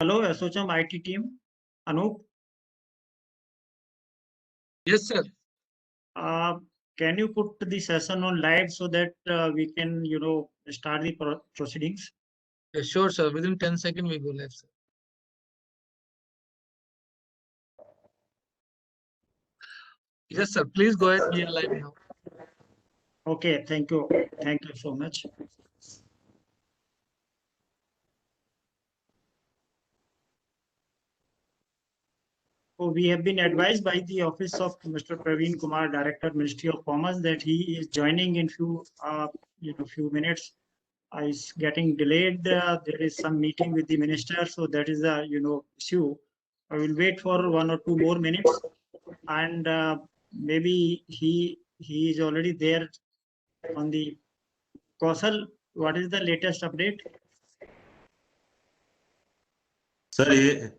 Hello, Assocham IT team. Anup, Yes, sir. can you put the session on live so that we can, start the proceedings? Yeah, sure, sir. Within 10 seconds, we go live, sir. Yes, sir. Please go ahead. We are live now. Okay, thank you. Thank you so much. So we have been advised by the office of Mr. Praveen Kumar, Director, Ministry of Commerce, that he is joining in few minutes. Is getting delayed. There is some meeting with the minister, so that is a issue. I will wait for 1 or 2 more minutes, and maybe he is already there on the Kausal. What is the latest update? Sir,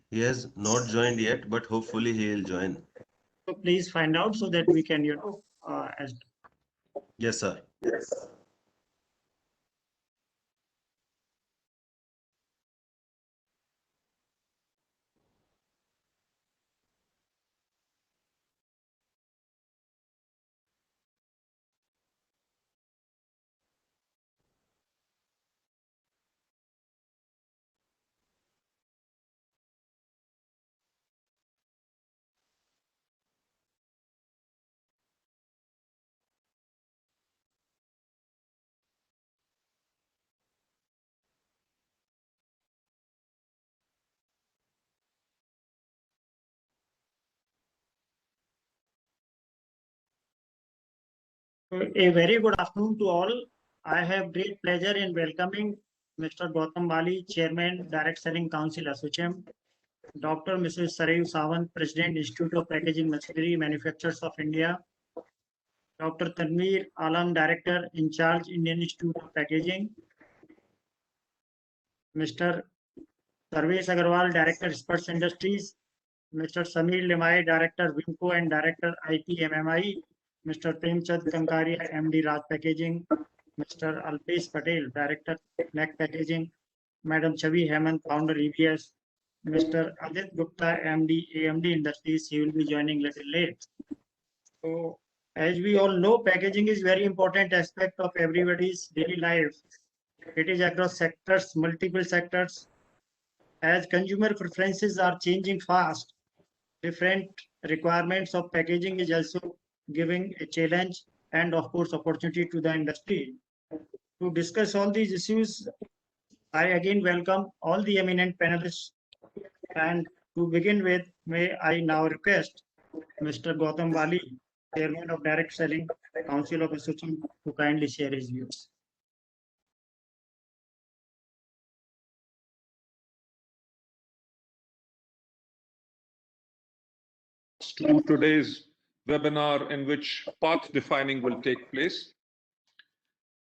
he has not joined yet, but hopefully he will join. So please find out so that we can Yes, sir. A very good afternoon to all. I have great pleasure in welcoming Mr. Gautam Bali, Chairman, Direct Selling Council, Association, Dr. Mrs. Sarayu Sawant, President, Institute of Packaging Machinery Manufacturers of India, Dr. Tanveer Alam, Director in charge, Indian Institute of Packaging, Mr. Sarvesh Agarwal, Director, Spurs Industries, Mr. Samir Limai, Director, Wimco and Director, IPMMI, Mr. Premchand Kankaria, MD, Raj Packaging, Mr. Alpesh Patel, Director, Neck Packaging, Madam Chavi Hemant, Founder, EBS, Mr. Adit Gupta, MD, AMD Industries. He will be joining little late. So, as we all know, packaging is very important aspect of everybody's daily life. It is across sectors, multiple sectors. As consumer preferences are changing fast, different requirements of packaging is also giving a challenge and of course opportunity to the industry. To discuss all these issues, I again welcome all the eminent panelists, and to begin with, may I now request Mr. Gautam Bali, Chairman of Direct Selling Council of Association, to kindly share his views. To today's webinar in which path defining will take place.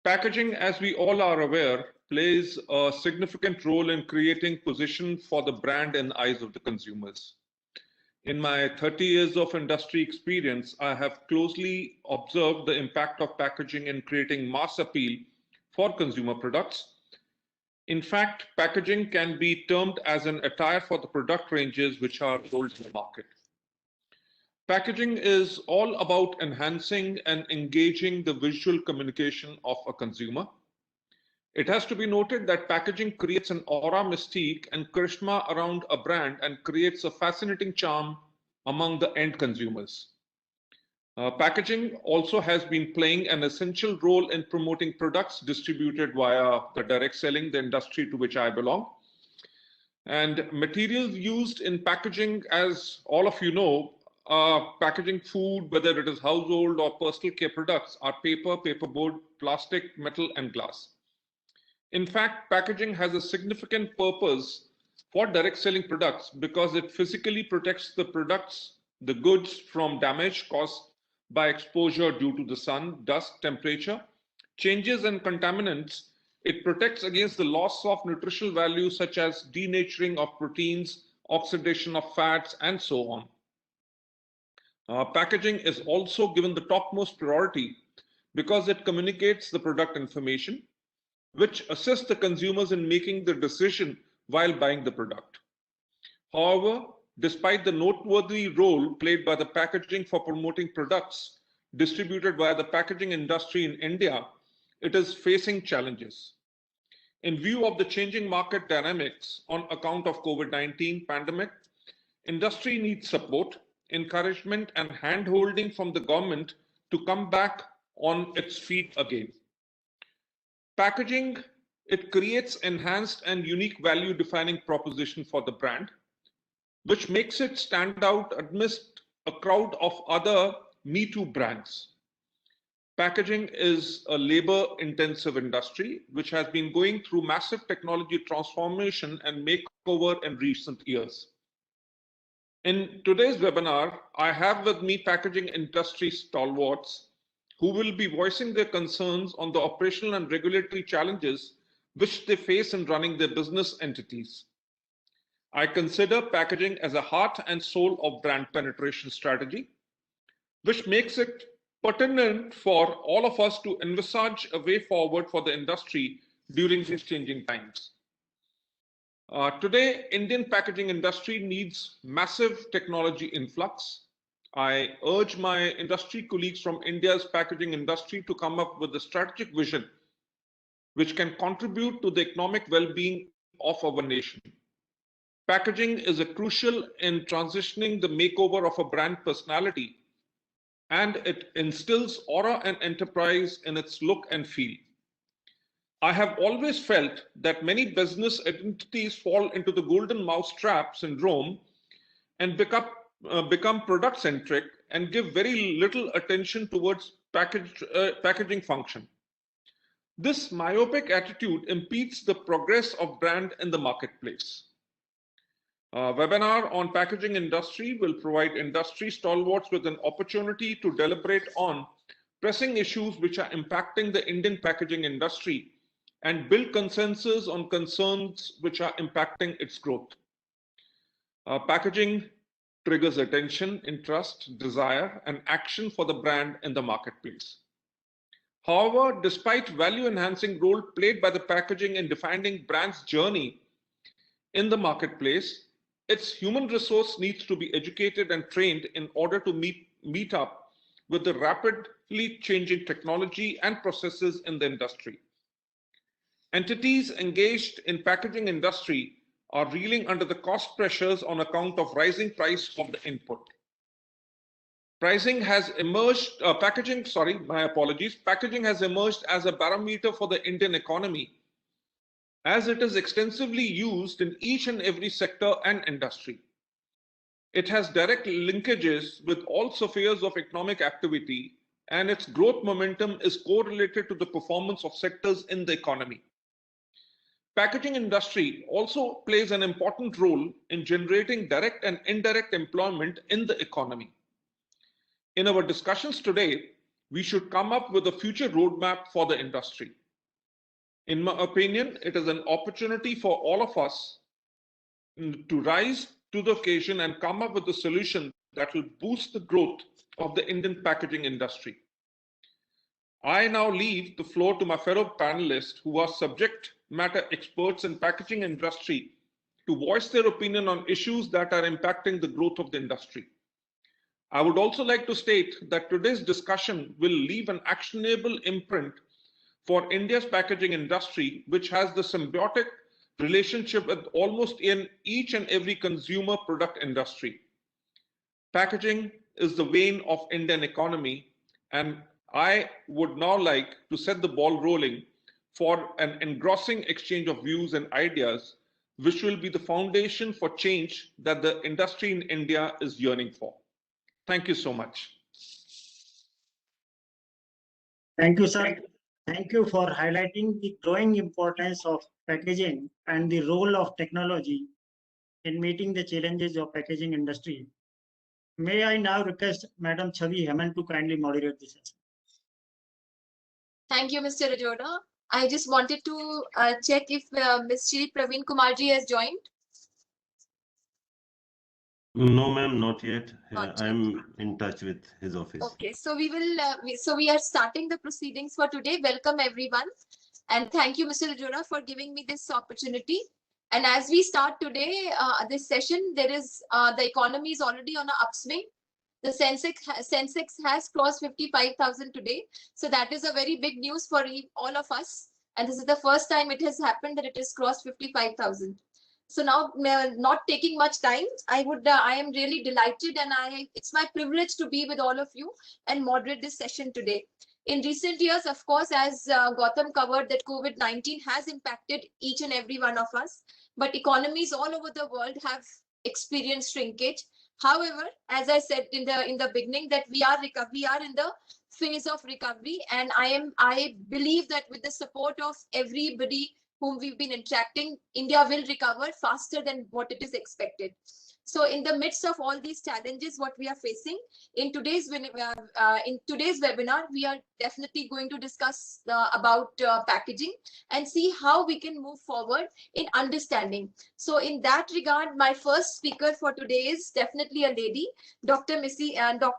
Packaging, as we all are aware, plays a significant role in creating position for the brand in eyes of the consumers. In my 30 years of industry experience, I have closely observed the impact of packaging in creating mass appeal for consumer products. In fact, packaging can be termed as an attire for the product ranges which are sold in the market. Packaging is all about enhancing and engaging the visual communication of a consumer. It has to be noted that packaging creates an aura, mystique, and charisma around a brand and creates a fascinating charm among the end consumers. Packaging also has been playing an essential role in promoting products distributed via the direct selling, the industry to which I belong. And materials used in packaging, as all of you know, packaging food, whether it is household or personal care products, are paper, paperboard, plastic, metal, and glass. In fact, packaging has a significant purpose for direct selling products because it physically protects the products, the goods, from damage caused by exposure due to the sun, dust, temperature, changes, and contaminants. It protects against the loss of nutritional value such as denaturing of proteins, oxidation of fats, and so on. Packaging is also given the topmost priority because it communicates the product information, which assists the consumers in making the decision while buying the product. However, despite the noteworthy role played by the packaging for promoting products distributed via the packaging industry in India, it is facing challenges. In view of the changing market dynamics on account of COVID-19 pandemic, industry needs support, encouragement, and hand-holding from the government to come back on its feet again. Packaging, it creates enhanced and unique value defining proposition for the brand, which makes it stand out amidst a crowd of other Me Too brands. Packaging is a labor-intensive industry which has been going through massive technology transformation and makeover in recent years. In today's webinar, I have with me packaging industry stalwarts who will be voicing their concerns on the operational and regulatory challenges which they face in running their business entities. I consider packaging as a heart and soul of brand penetration strategy, which makes it pertinent for all of us to envisage a way forward for the industry during these changing times. Today, Indian packaging industry needs massive technology influx. I urge my industry colleagues from India's packaging industry to come up with a strategic vision which can contribute to the economic well-being of our nation. Packaging is crucial in transitioning the makeover of a brand personality, and it instills aura and enterprise in its look and feel. I have always felt that many business entities fall into the golden mousetrap syndrome and become product-centric and give very little attention towards packaging function. This myopic attitude impedes the progress of brand in the marketplace. A webinar on packaging industry will provide industry stalwarts with an opportunity to deliberate on pressing issues which are impacting the Indian packaging industry and build consensus on concerns which are impacting its growth. Packaging triggers attention, interest, desire, and action for the brand in the marketplace. However, despite value-enhancing role played by the packaging in defining brand's journey in the marketplace, its human resource needs to be educated and trained in order to meet up with the rapidly changing technology and processes in the industry. Entities engaged in packaging industry are reeling under the cost pressures on account of rising price of the input. Packaging has emerged as a barometer for the Indian economy, as it is extensively used in each and every sector and industry. It has direct linkages with all spheres of economic activity, and its growth momentum is correlated to the performance of sectors in the economy. Packaging industry also plays an important role in generating direct and indirect employment in the economy. In our discussions today, we should come up with a future roadmap for the industry. In my opinion, it is an opportunity for all of us to rise to the occasion and come up with a solution that will boost the growth of the Indian packaging industry. I now leave the floor to my fellow panelists who are subject matter experts in packaging industry to voice their opinion on issues that are impacting the growth of the industry. I would also like to state that today's discussion will leave an actionable imprint for India's packaging industry, which has the symbiotic relationship with almost in each and every consumer product industry. Packaging is the vein of Indian economy, and I would now like to set the ball rolling for an engrossing exchange of views and ideas, which will be the foundation for change that the industry in India is yearning for. Thank you so much. Thank you, sir. Thank you for highlighting the growing importance of packaging and the role of technology in meeting the challenges of packaging industry. May I now request Madam Chavi Hemant to kindly moderate this session. Thank you, Mr. Arjona. I just wanted to check if Ms. Shri Praveen Kumarji has joined. No, ma'am, not yet. Not yet. I'm in touch with his office. Okay, so we are starting the proceedings for today. Welcome everyone, and thank you, Mr. Arjona, for giving me this opportunity. And as we start today, this session, there is the economy is already on an upswing. The Sensex has crossed 55,000 today. So that is a very big news for all of us. And this is the first time it has happened that it has crossed 55,000. So now, not taking much time, I am really delighted, and it's my privilege to be with all of you and moderate this session today. In recent years, of course, as Gautam covered, that COVID-19 has impacted each and every one of us, but economies all over the world have experienced shrinkage. However, as I said in the beginning, that we are in the phase of recovery, and I believe that with the support of everybody whom we've been interacting, India will recover faster than what it is expected. So in the midst of all these challenges, what we are facing in today's webinar, we are definitely going to discuss about packaging and see how we can move forward in understanding. So in that regard, my first speaker for today is definitely a lady, Dr. Mrs.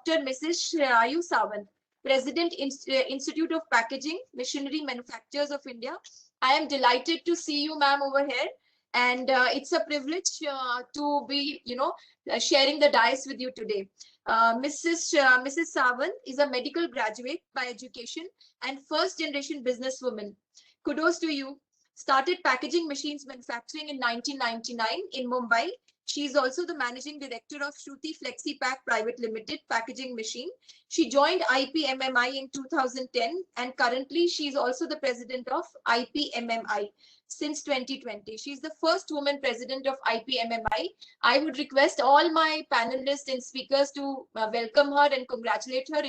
Shreyayu Sawant, President, Institute of Packaging, Machinery Manufacturers of India. I am delighted to see you, ma'am, over here. And it's a privilege to be, sharing the dais with you today. Mrs. Sawant is a medical graduate by education and first generation businesswoman. Kudos to you. Started packaging machines manufacturing in 1999 in Mumbai. She is also the managing director of Shruti FlexiPack Private Limited packaging machine. She joined IPMMI in 2010, and currently she is also the president of IPMMI since 2020. She's the first woman president of IPMMI. I would request all my panelists and speakers to welcome her and congratulate her.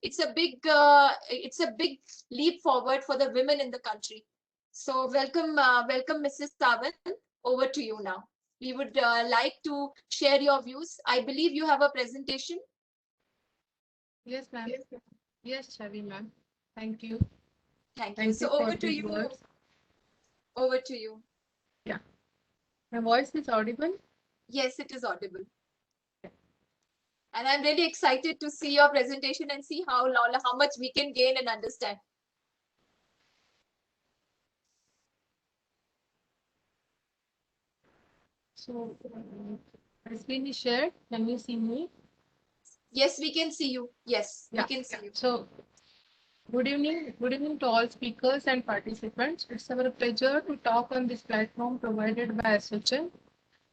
It's a big leap forward for the women in the country. So welcome, Mrs. Sawant. Over to you now. We would like to share your views. I believe you have a presentation. Yes, ma'am. Yes, Chavi, ma'am. Thank you. Thank you. So over to you. Words. Over to you. Yeah. My voice is audible? Yes, it is audible. And I'm really excited to see your presentation and see how much we can gain and understand. So, my screen is shared. Can you see me? Yes, we can see you. Yes, Yeah. we can see you. So, good evening to all speakers and participants. It's our pleasure to talk on this platform provided by ASSOCHAM.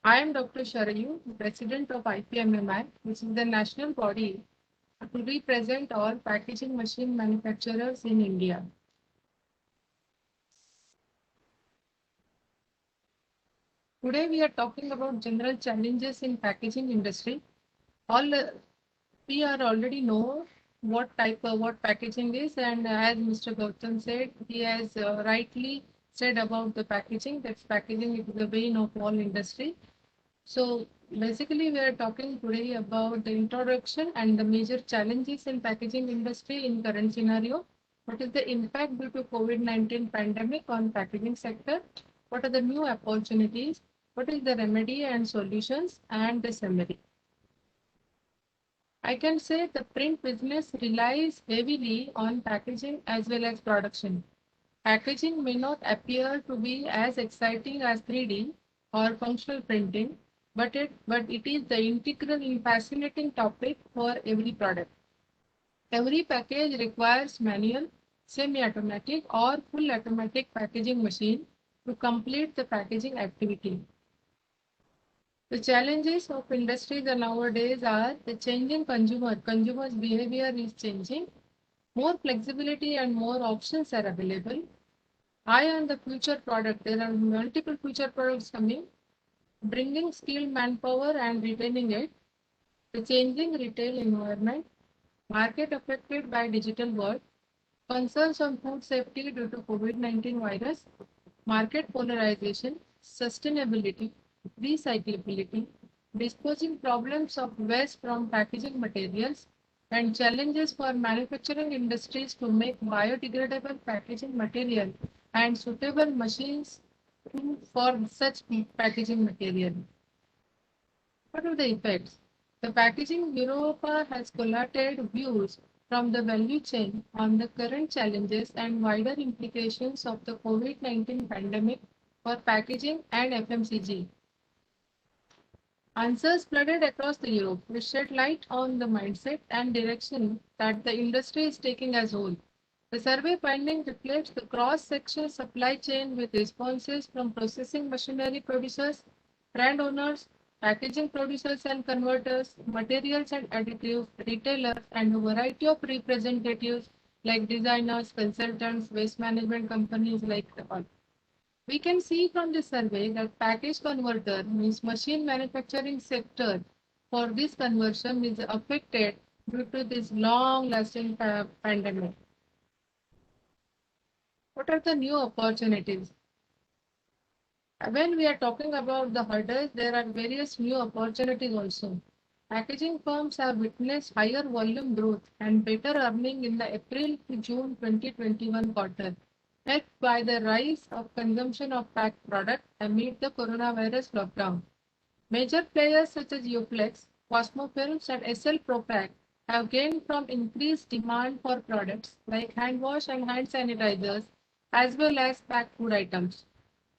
I am Dr. Shreyayu, President of IPMMI, which is the national body to represent all packaging machine manufacturers in India. Today we are talking about general challenges in packaging industry. We are already know what packaging is, and as Mr. Gautam said, he has rightly said about the packaging. That packaging is the vein of all industry. So basically, we are talking today about the introduction and the major challenges in packaging industry in current scenario. What is the impact due to COVID-19 pandemic on packaging sector? What are the new opportunities? What is the remedy and solutions, and the summary? I can say the print business relies heavily on packaging as well as production. Packaging may not appear to be as exciting as 3D or functional printing, but it is the integral and fascinating topic for every product. Every package requires manual, semi-automatic or full automatic packaging machine to complete the packaging activity. The challenges of industries nowadays are the changing consumers' behavior is changing, more flexibility and more options are available. Eye on the future product, there are multiple future products coming, bringing skilled manpower and retaining it, the changing retail environment, market affected by digital world, concerns on food safety due to COVID-19 virus, market polarization, sustainability, recyclability, disposing problems of waste from packaging materials, and challenges for manufacturing industries to make biodegradable packaging material and suitable machines for such packaging material. What are the effects? The Packaging Europa has collated views from the value chain on the current challenges and wider implications of the COVID-19 pandemic for packaging and FMCG? Answers flooded across the Europe, which shed light on the mindset and direction that the industry is taking as a whole. The survey finding reflects the cross-sectional supply chain with responses from processing machinery producers, brand owners, packaging producers and converters, materials and additives, retailers, and a variety of representatives like designers, consultants, waste management companies like all. We can see from this survey that package converter means machine manufacturing sector for this conversion is affected due to this long-lasting pandemic. What are the new opportunities? When we are talking about the hurdles, there are various new opportunities also. Packaging firms have witnessed higher volume growth and better earning in the April to June 2021 quarter, helped by the rise of consumption of packed products amid the coronavirus lockdown. Major players such as Uflex, Cosmo Films, and SL Propack have gained from increased demand for products like hand wash and hand sanitizers, as well as packed food items.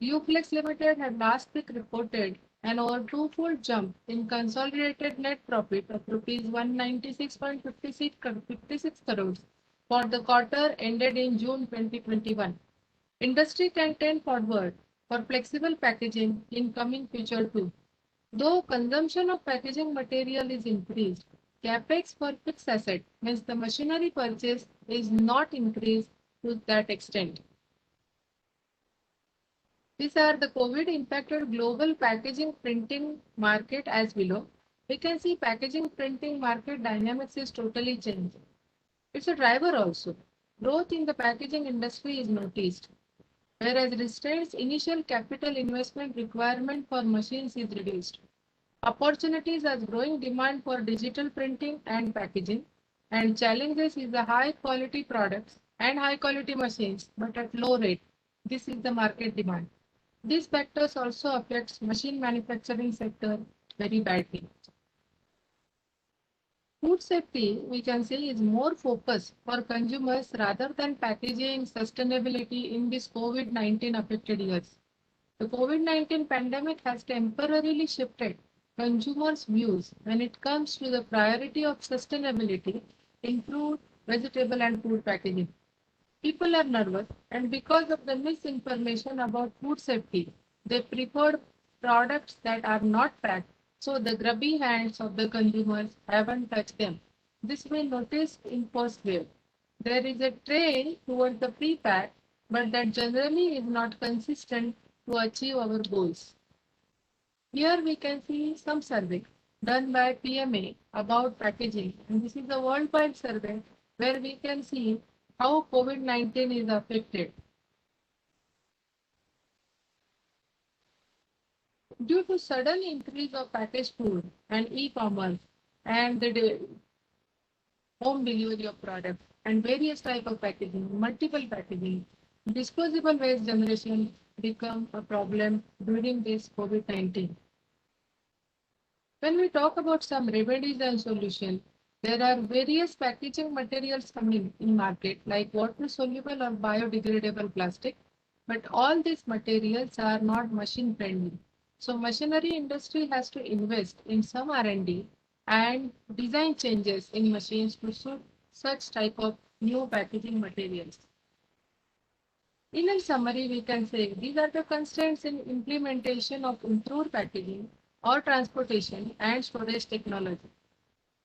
Uflex Limited had last week reported an over twofold jump in consolidated net profit of rupees 196.56 crores for the quarter ended in June 2021. Industry can tend forward for flexible packaging in coming future too. Though consumption of packaging material is increased, capex for fixed asset means the machinery purchase is not increased to that extent. These are the COVID impacted global packaging printing market as below. We can see packaging printing market dynamics is totally changed. It's a driver also. Growth in the packaging industry is noticed, whereas restraints initial capital investment requirement for machines is reduced. Opportunities as growing demand for digital printing and packaging, and challenges is the high quality products and high quality machines, but at low rate. This is the market demand. These factors also affects machine manufacturing sector very badly. Food safety, we can say, is more focused for consumers rather than packaging sustainability in this COVID-19 affected years. The COVID-19 pandemic has temporarily shifted consumers' views when it comes to the priority of sustainability in fruit, vegetable, and food packaging. People are nervous, and because of the misinformation about food safety, they prefer products that are not packed, so the grubby hands of the consumers haven't touched them. This we noticed in first wave. There is a trend towards the pre-pack, but that generally is not consistent to achieve our goals. Here we can see some survey done by PMA about packaging, and this is a worldwide survey where we can see how COVID-19 is affected. Due to sudden increase of packaged food and e-commerce and the home delivery of products and various type of packaging, multiple packaging, disposable waste generation become a problem during this COVID-19. When we talk about some remedies and solutions, there are various packaging materials coming in market like water soluble or biodegradable plastic, but all these materials are not machine friendly. So machinery industry has to invest in some R&D and design changes in machines to suit such type of new packaging materials. In a summary, we can say these are the constraints in implementation of improved packaging or transportation and storage technology.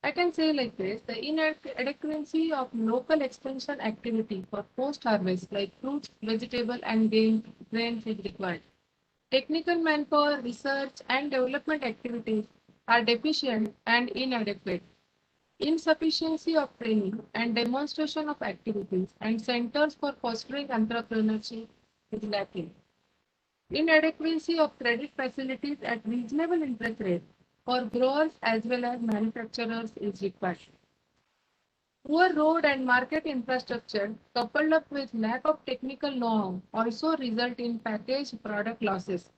I can say like this, the inadequacy of local extension activity for post-harvest like fruits, vegetable and grains is required. Technical manpower, research and development activities are deficient and inadequate. Insufficiency of training and demonstration of activities and centers for fostering entrepreneurship is lacking. Inadequacy of credit facilities at reasonable interest rates for growers as well as manufacturers is required. Poor road and market infrastructure coupled up with lack of technical know-how also result in packaged product losses.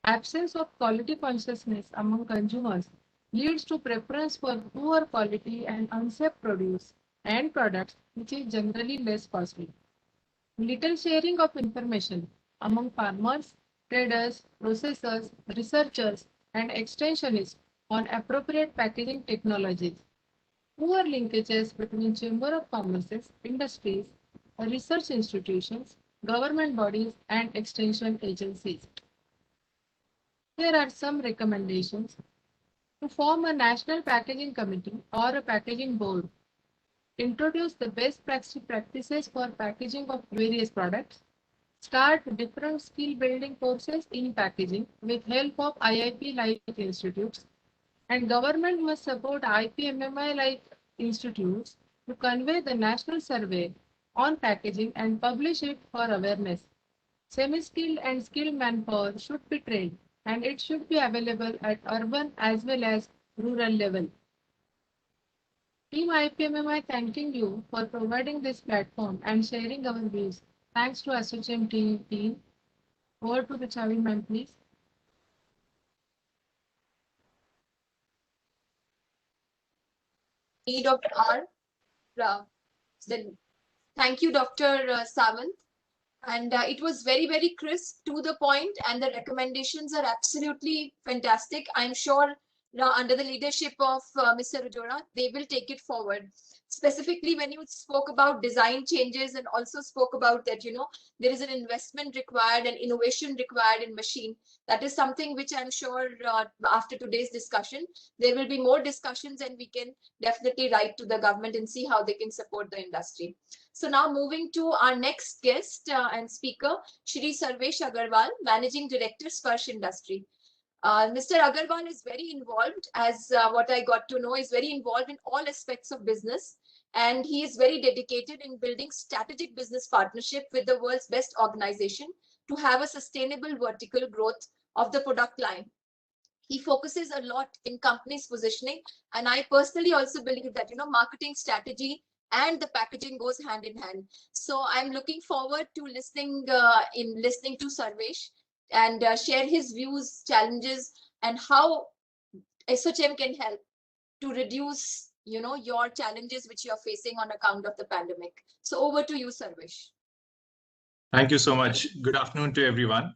Absence of quality consciousness among consumers leads to preference for poor quality and unsafe produce and products which is generally less costly. Little sharing of information among farmers, traders, processors, researchers, and extensionists on appropriate packaging technologies. Poor linkages between Chamber of Commerce's industries, research institutions, government bodies, and extension agencies. Here are some recommendations. To form a national packaging committee or a packaging board. Introduce the best practices for packaging of various products. Start different skill building courses in packaging with help of IIP-like institutes. And government must support IPMMI-like institutes to convey the national survey on packaging and publish it for awareness. Semi-skilled and skilled manpower should be trained, and it should be available at urban as well as rural level. Team IPMMI thanking you for providing this platform and sharing our views. Thanks to ASSOCHAM team. Over to the Chavi ma'am, please. Need of then thank you, Dr. Sawant. And it was very, very crisp, to the point, and the recommendations are absolutely fantastic. I'm sure under the leadership of Mr. Rajora, they will take it forward. Specifically, when you spoke about design changes and also spoke about that, there is an investment required and innovation required in machine. That is something which I'm sure after today's discussion, there will be more discussions, and we can definitely write to the government and see how they can support the industry. So now moving to our next guest and speaker, Shri Sarvesh Agarwal, Managing Director, Sparsh Industry. Mr. Agarwal is very involved, as what I got to know, is very involved in all aspects of business, and he is very dedicated in building strategic business partnership with the world's best organization to have a sustainable vertical growth of the product line. He focuses a lot in companies' positioning, and I personally also believe that marketing strategy and the packaging goes hand in hand. So I'm looking forward to listening to Sarvesh and share his views, challenges, and how ASSOCHAM can help to reduce, your challenges which you are facing on account of the pandemic. So over to you, Sarvesh. Thank you so much. Good afternoon to everyone.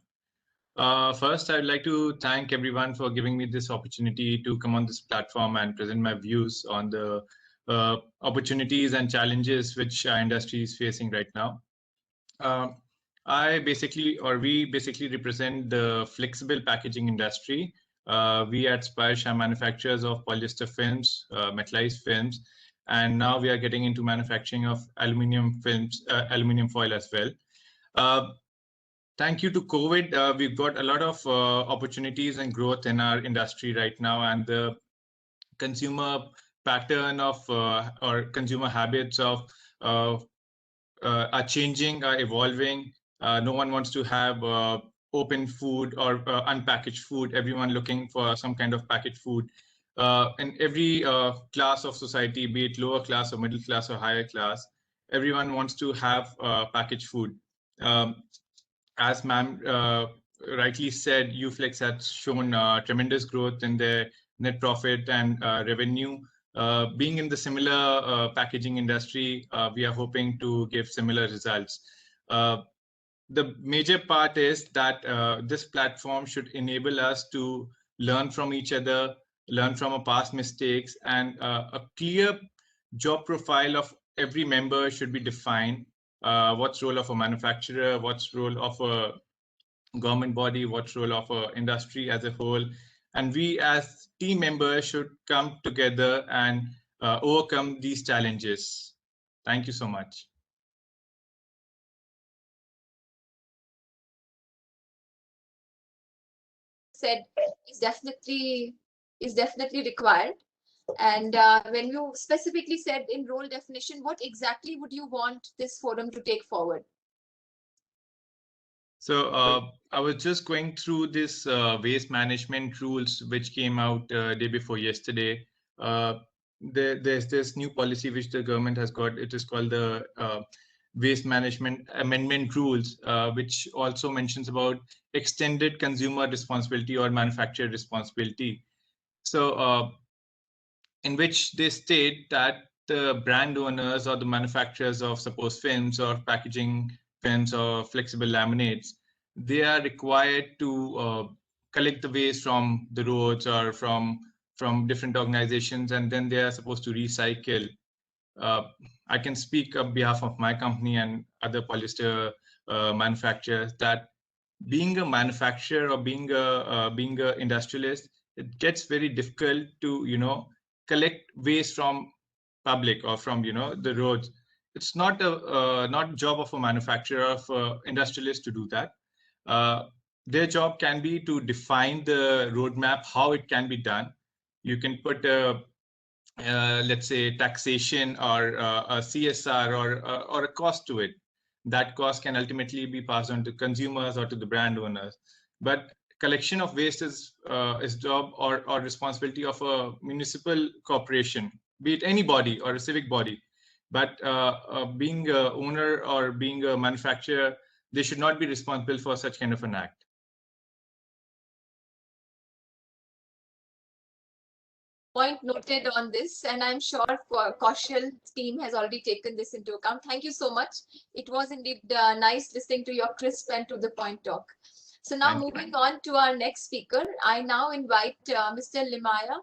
First, I'd like to thank everyone for giving me this opportunity to come on this platform and present my views on the opportunities and challenges which our industry is facing right now. We basically represent the flexible packaging industry. We at Sparsh are manufacturers of polyester films, metallized films, and now we are getting into manufacturing of aluminum films, aluminum foil as well. Thank you to COVID, we've got a lot of opportunities and growth in our industry right now, and the consumer pattern of or consumer habits of are changing, are evolving. No one wants to have open food or unpackaged food. Everyone looking for some kind of packaged food. In every class of society, be it lower class or middle class or higher class, everyone wants to have packaged food. As ma'am rightly said, UFlex has shown tremendous growth in their net profit and revenue. Being in the similar packaging industry, we are hoping to give similar results. The major part is that this platform should enable us to learn from each other, learn from our past mistakes, and a clear job profile of every member should be defined. What's role of a manufacturer, what's role of a government body, what's role of a industry as a whole. And we as team members should come together and overcome these challenges. Thank you so much. Said is definitely required. And when you specifically said in role definition, what exactly would you want this forum to take forward? So I was just going through this waste management rules which came out day before yesterday. There's this new policy which the government has got. It is called the Waste Management Amendment Rules, which also mentions about extended consumer responsibility or manufacturer responsibility. So in which they state that the brand owners or the manufacturers of suppose films or packaging films or flexible laminates they are required to collect the waste from the roads or from different organizations, and then they are supposed to recycle. I can speak on behalf of my company and other polyester manufacturers that being a manufacturer or being a industrialist, it gets very difficult to collect waste from public or from the roads. It's not a job of a manufacturer, of a industrialist to do that. Their job can be to define the roadmap, how it can be done. You can put let's say taxation or a CSR or a cost to it. That cost can ultimately be passed on to consumers or to the brand owners. But collection of waste is job or responsibility of a municipal corporation, be it any body or a civic body. But being a owner or being a manufacturer, they should not be responsible for such kind of an act. Point noted on this, and I'm sure Kaushal's team has already taken this into account. Thank you so much. It was indeed nice listening to your crisp and to the point talk. So now moving on to our next speaker, I now invite Mr. Limaya,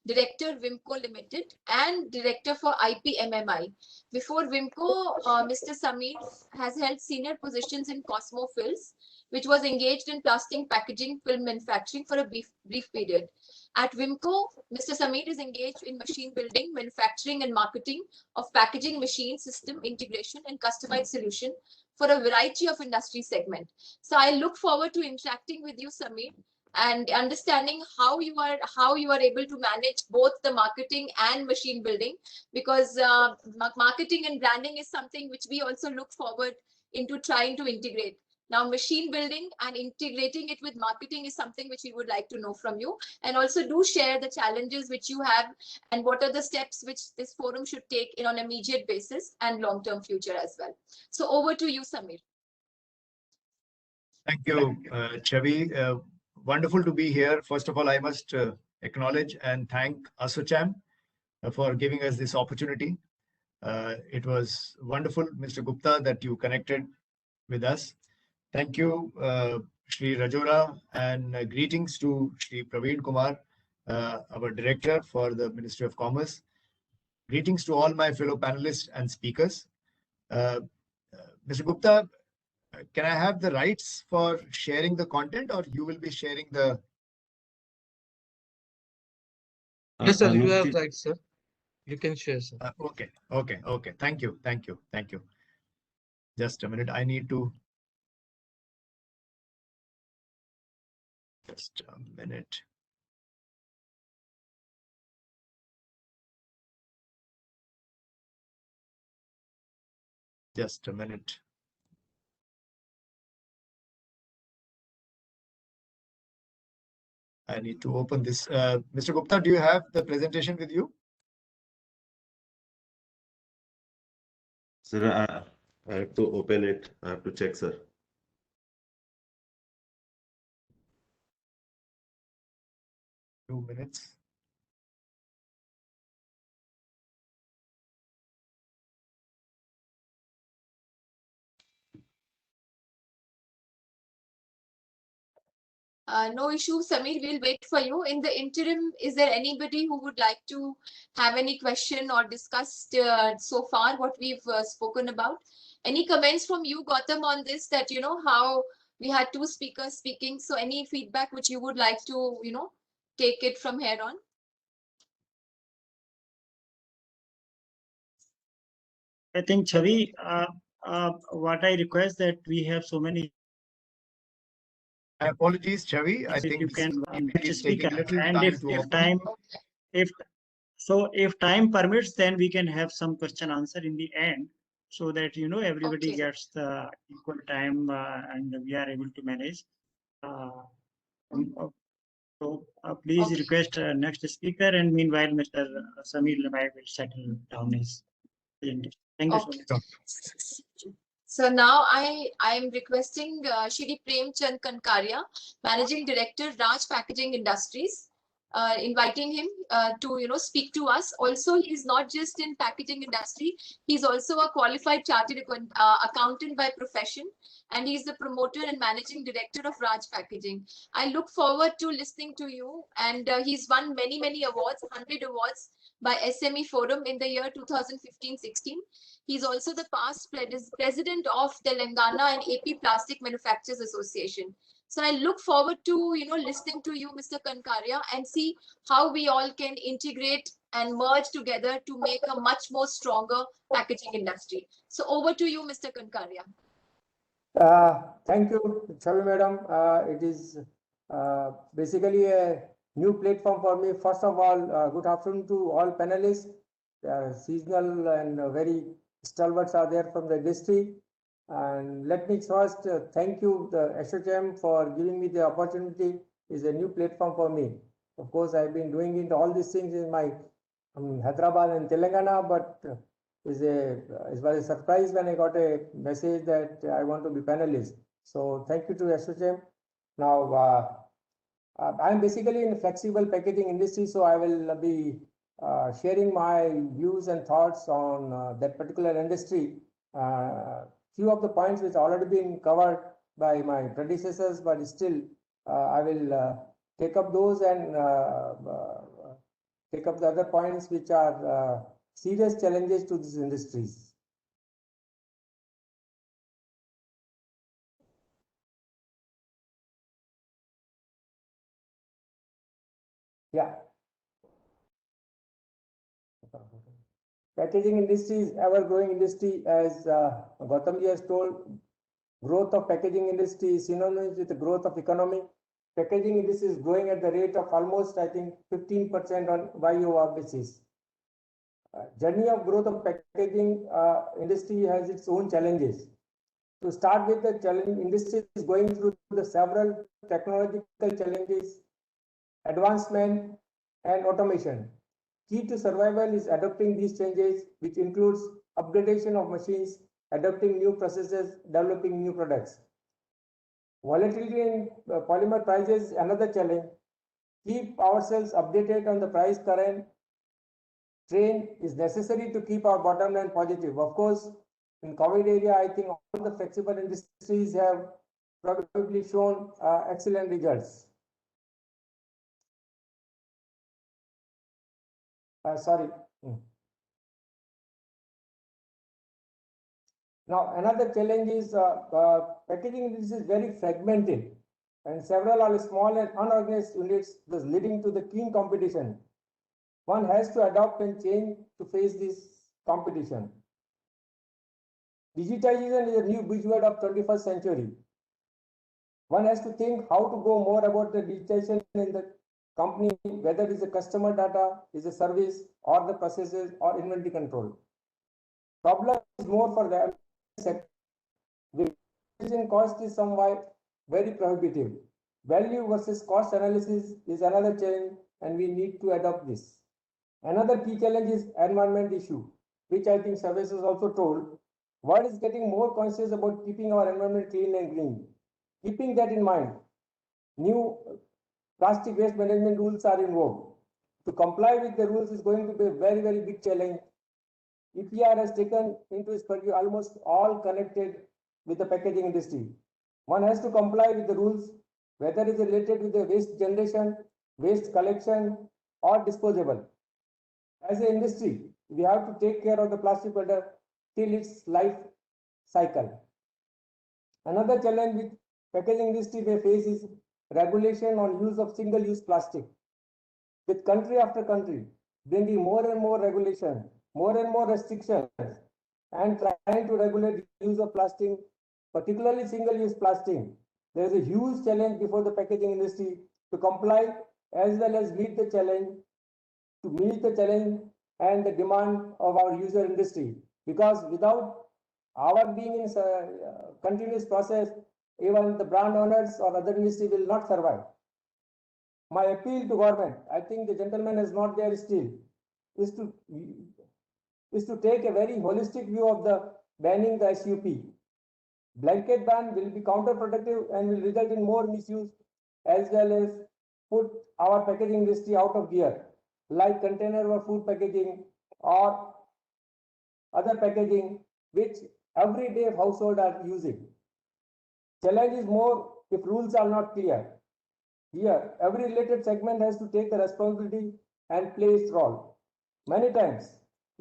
Director Wimco Limited and Director for IPMMI. Before Wimco, Mr. Samir has held senior positions in Cosmo Films, which was engaged in plastic packaging film manufacturing for a brief period. At Wimco, Mr. Samir is engaged in machine building, manufacturing and marketing of packaging machine system integration and customized solution for a variety of industry segment. So I look forward to interacting with you, Samir, and understanding how you are able to manage both the marketing and machine building, because marketing and branding is something which we also look forward into trying to integrate. Now, machine building and integrating it with marketing is something which we would like to know from you, and also do share the challenges which you have and what are the steps which this forum should take in on an immediate basis and long-term future as well. So over to you, Samir. Thank you, Chavi. Wonderful to be here. First of all, I must acknowledge and thank ASSOCHAM for giving us this opportunity. It was wonderful, Mr. Gupta, that you connected with us. Thank you, Shri Rajora, and greetings to Shri Praveen Kumar, our Director for the Ministry of Commerce. Greetings to all my fellow panelists and speakers. Mr. Gupta, can I have the rights for sharing the content, or you will be sharing the... Yes, sir, you have rights, sir. You can share, sir. Okay. Thank you. Just a minute. I need to... Just a minute. Just a minute. I need to open this. Mr. Gupta, do you have the presentation with you? Sir, I have to open it. I have to check, sir. 2 minutes. No issue, Samir, we'll wait for you. In the interim, is there anybody who would like to have any question or discussed so far what we've spoken about? Any comments from you, Gautam, on this, that, how we had two speakers speaking? So any feedback which you would like to, take it from here on? I think, Chavi, what I request that we have so many... My apologies, Chavi. I think you can speak, and if if time permits, then we can have some question answer in the end, so that everybody gets the equal time and we are able to manage. So please request next speaker, and meanwhile, Mr. Samir Limaya will settle down his presentation. Thank you so much. So now I am requesting Shri Premchand Kankaria, Managing Director, Raj Packaging Industries, inviting him to speak to us. Also, he's not just in packaging industry, he's also a qualified chartered accountant by profession, and he's the promoter and managing director of Raj Packaging. I look forward to listening to you, and he's won many awards, 100 awards by SME Forum in the year 2015-16. He's also the past president of Telangana and AP Plastic Manufacturers Association. So I look forward to listening to you, Mr. Kankaria, and see how we all can integrate and merge together to make a much more stronger packaging industry. So over to you, Mr. Kankaria. Thank you, Chavi Madam. It is basically a new platform for me. First of all, good afternoon to all panelists. Seasonal and very stalwarts are there from the industry. And let me first thank you, the ASSOCHAM, for giving me the opportunity. It's a new platform for me. Of course, I've been doing it, all these things in my Hyderabad and Telangana, but it was a surprise when I got a message that I want to be panelist. So thank you to ASSOCHAM. Now, I'm basically in flexible packaging industry, so I will be sharing my views and thoughts on that particular industry. Few of the points which already been covered by my predecessors, but still I will take up those and take up the other points which are serious challenges to these industries. Yeah. Packaging industry is ever-growing industry, as Gautam ji has told. Growth of packaging industry is synonymous with the growth of economy. Packaging industry is growing at the rate of almost, I think, 15% on YoY basis. Journey of growth of packaging industry has its own challenges. To start with, the challenge industry is going through the several technological challenges, advancement, and automation. Key to survival is adopting these changes, which includes upgradation of machines, adopting new processes, developing new products. Volatility in polymer prices, another challenge. Keep ourselves updated on the price current trend is necessary to keep our bottom line positive. Of course, in COVID area, I think all the flexible industries have probably shown excellent results. Sorry. Now, another challenge is packaging industry is very fragmented, and several are small and unorganized units, thus leading to the keen competition. One has to adapt and change to face this competition. Digitization is a new buzzword of 21st century. One has to think how to go more about the digitization in the company, whether it is a customer data, is a service, or the processes, or inventory control. Problem is more for the sector. The cost is somewhat very prohibitive. Value versus cost analysis is another challenge, and we need to adopt this. Another key challenge is environment issue, which I think services also told. World is getting more conscious about keeping our environment clean and green. Keeping that in mind, new plastic waste management rules are in vogue. To comply with the rules is going to be a very, very big challenge. EPR has taken into its purview almost all connected with the packaging industry. One has to comply with the rules, whether it is related with the waste generation, waste collection, or disposable. As an industry, we have to take care of the plastic product till its life cycle. Another challenge with packaging industry may face is regulation on use of single-use plastic. With country after country bringing more and more regulation, more and more restrictions, and trying to regulate the use of plastic, particularly single-use plastic, there is a huge challenge before the packaging industry to comply as well as meet the challenge and the demand of our user industry. Because without our being in a continuous process, even the brand owners or other industry will not survive. My appeal to government, I think the gentleman is not there still, is to take a very holistic view of the banning the SUP. Blanket ban will be counterproductive and will result in more misuse as well as put our packaging industry out of gear, like container or food packaging or other packaging which everyday household are using. Challenge is more if rules are not clear. Here, every related segment has to take the responsibility and play its role. Many times,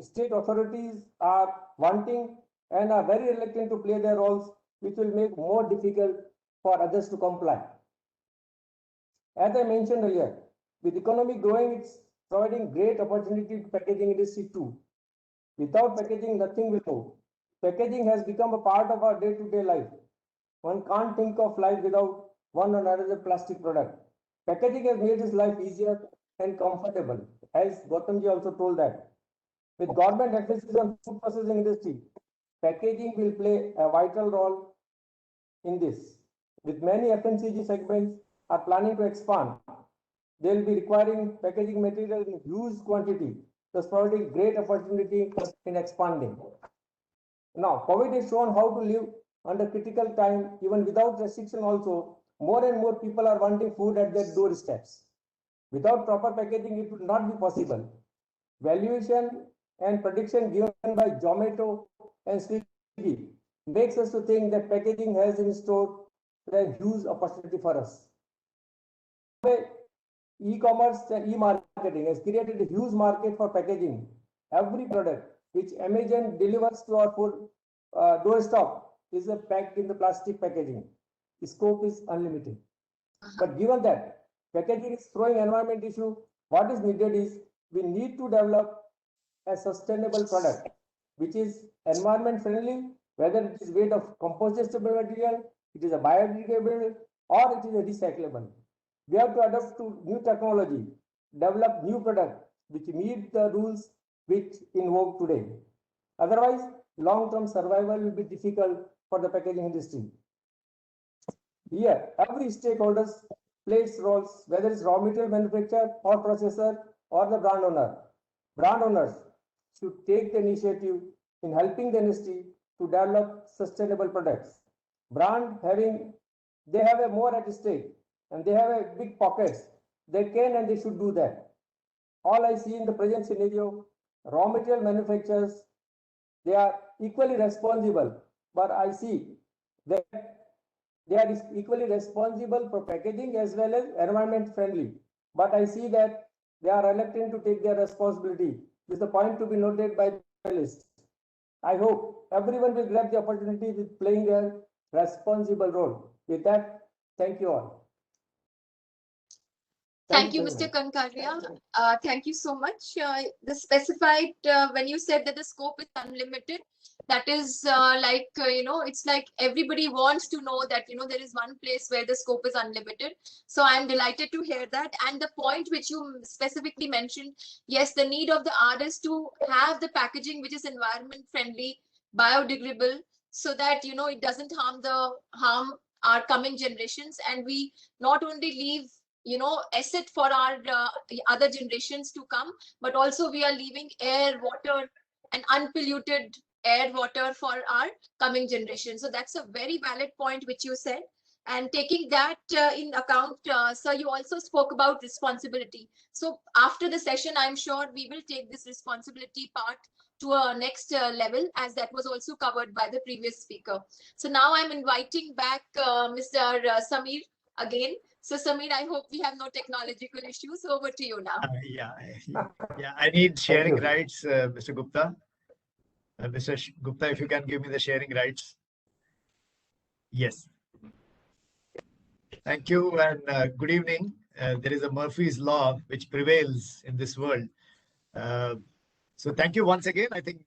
state authorities are wanting and are very reluctant to play their roles, which will make more difficult for others to comply. As I mentioned earlier, with economy growing, it's providing great opportunity to packaging industry too. Without packaging, nothing will move. Packaging has become a part of our day-to-day life. One can't think of life without one or another plastic product. Packaging has made his life easier and comfortable, as Gautamji also told that. With government emphasis on food processing industry, packaging will play a vital role in this. With many FMCG segments are planning to expand, they will be requiring packaging material in huge quantity, thus providing great opportunity in expanding. Now, COVID has shown how to live under critical time, even without restriction also. More and more people are wanting food at their doorsteps. Without proper packaging, it would not be possible. Valuation and prediction given by Zomato and Swiggy makes us to think that packaging has in store a huge opportunity for us. E-commerce and e-marketing has created a huge market for packaging. Every product which Amazon delivers to our food doorstep is packed in the plastic packaging. The scope is unlimited. But given that packaging is throwing environment issue, what is needed is we need to develop a sustainable product which is environment friendly, whether it is made of compostable material, it is a biodegradable, or it is a recyclable. We have to adapt to new technology, develop new product which meet the rules which in vogue today. Otherwise, long-term survival will be difficult for the packaging industry. Here, every stakeholder plays roles, whether it's raw material manufacturer or processor or the brand owner. Brand owners should take the initiative in helping the industry to develop sustainable products. Brand they have a more at stake and they have a big pockets. They can and they should do that. All I see in the present scenario, raw material manufacturers, they are equally responsible, but I see that they are equally responsible for packaging as well as environment friendly. But I see that they are reluctant to take their responsibility. This is the point to be noted by the list. I hope everyone will grab the opportunity with playing their responsible role. With that, thank you all. Thank you, Mr. Kankaria. Thank you so much. The specified, when you said that the scope is unlimited, that is it's like everybody wants to know that, there is one place where the scope is unlimited. So I'm delighted to hear that. And the point which you specifically mentioned, yes, the need of the artist to have the packaging which is environment friendly, biodegradable, so that, it doesn't harm our coming generations. And we not only leave asset for our other generations to come, but also we are leaving air, water, and unpolluted air, water for our coming generation. So that's a very valid point which you said. And taking that in account, sir, you also spoke about responsibility. So after the session, I'm sure we will take this responsibility part to a next level, as that was also covered by the previous speaker. So now I'm inviting back Mr. Samir again. So Samir, I hope we have no technological issues. Over to you now. Yeah. I need sharing rights, Mr. Gupta. Mr. Gupta, if you can give me the sharing rights. Yes. Thank you and good evening. There is a Murphy's Law which prevails in this world. So thank you once again. I think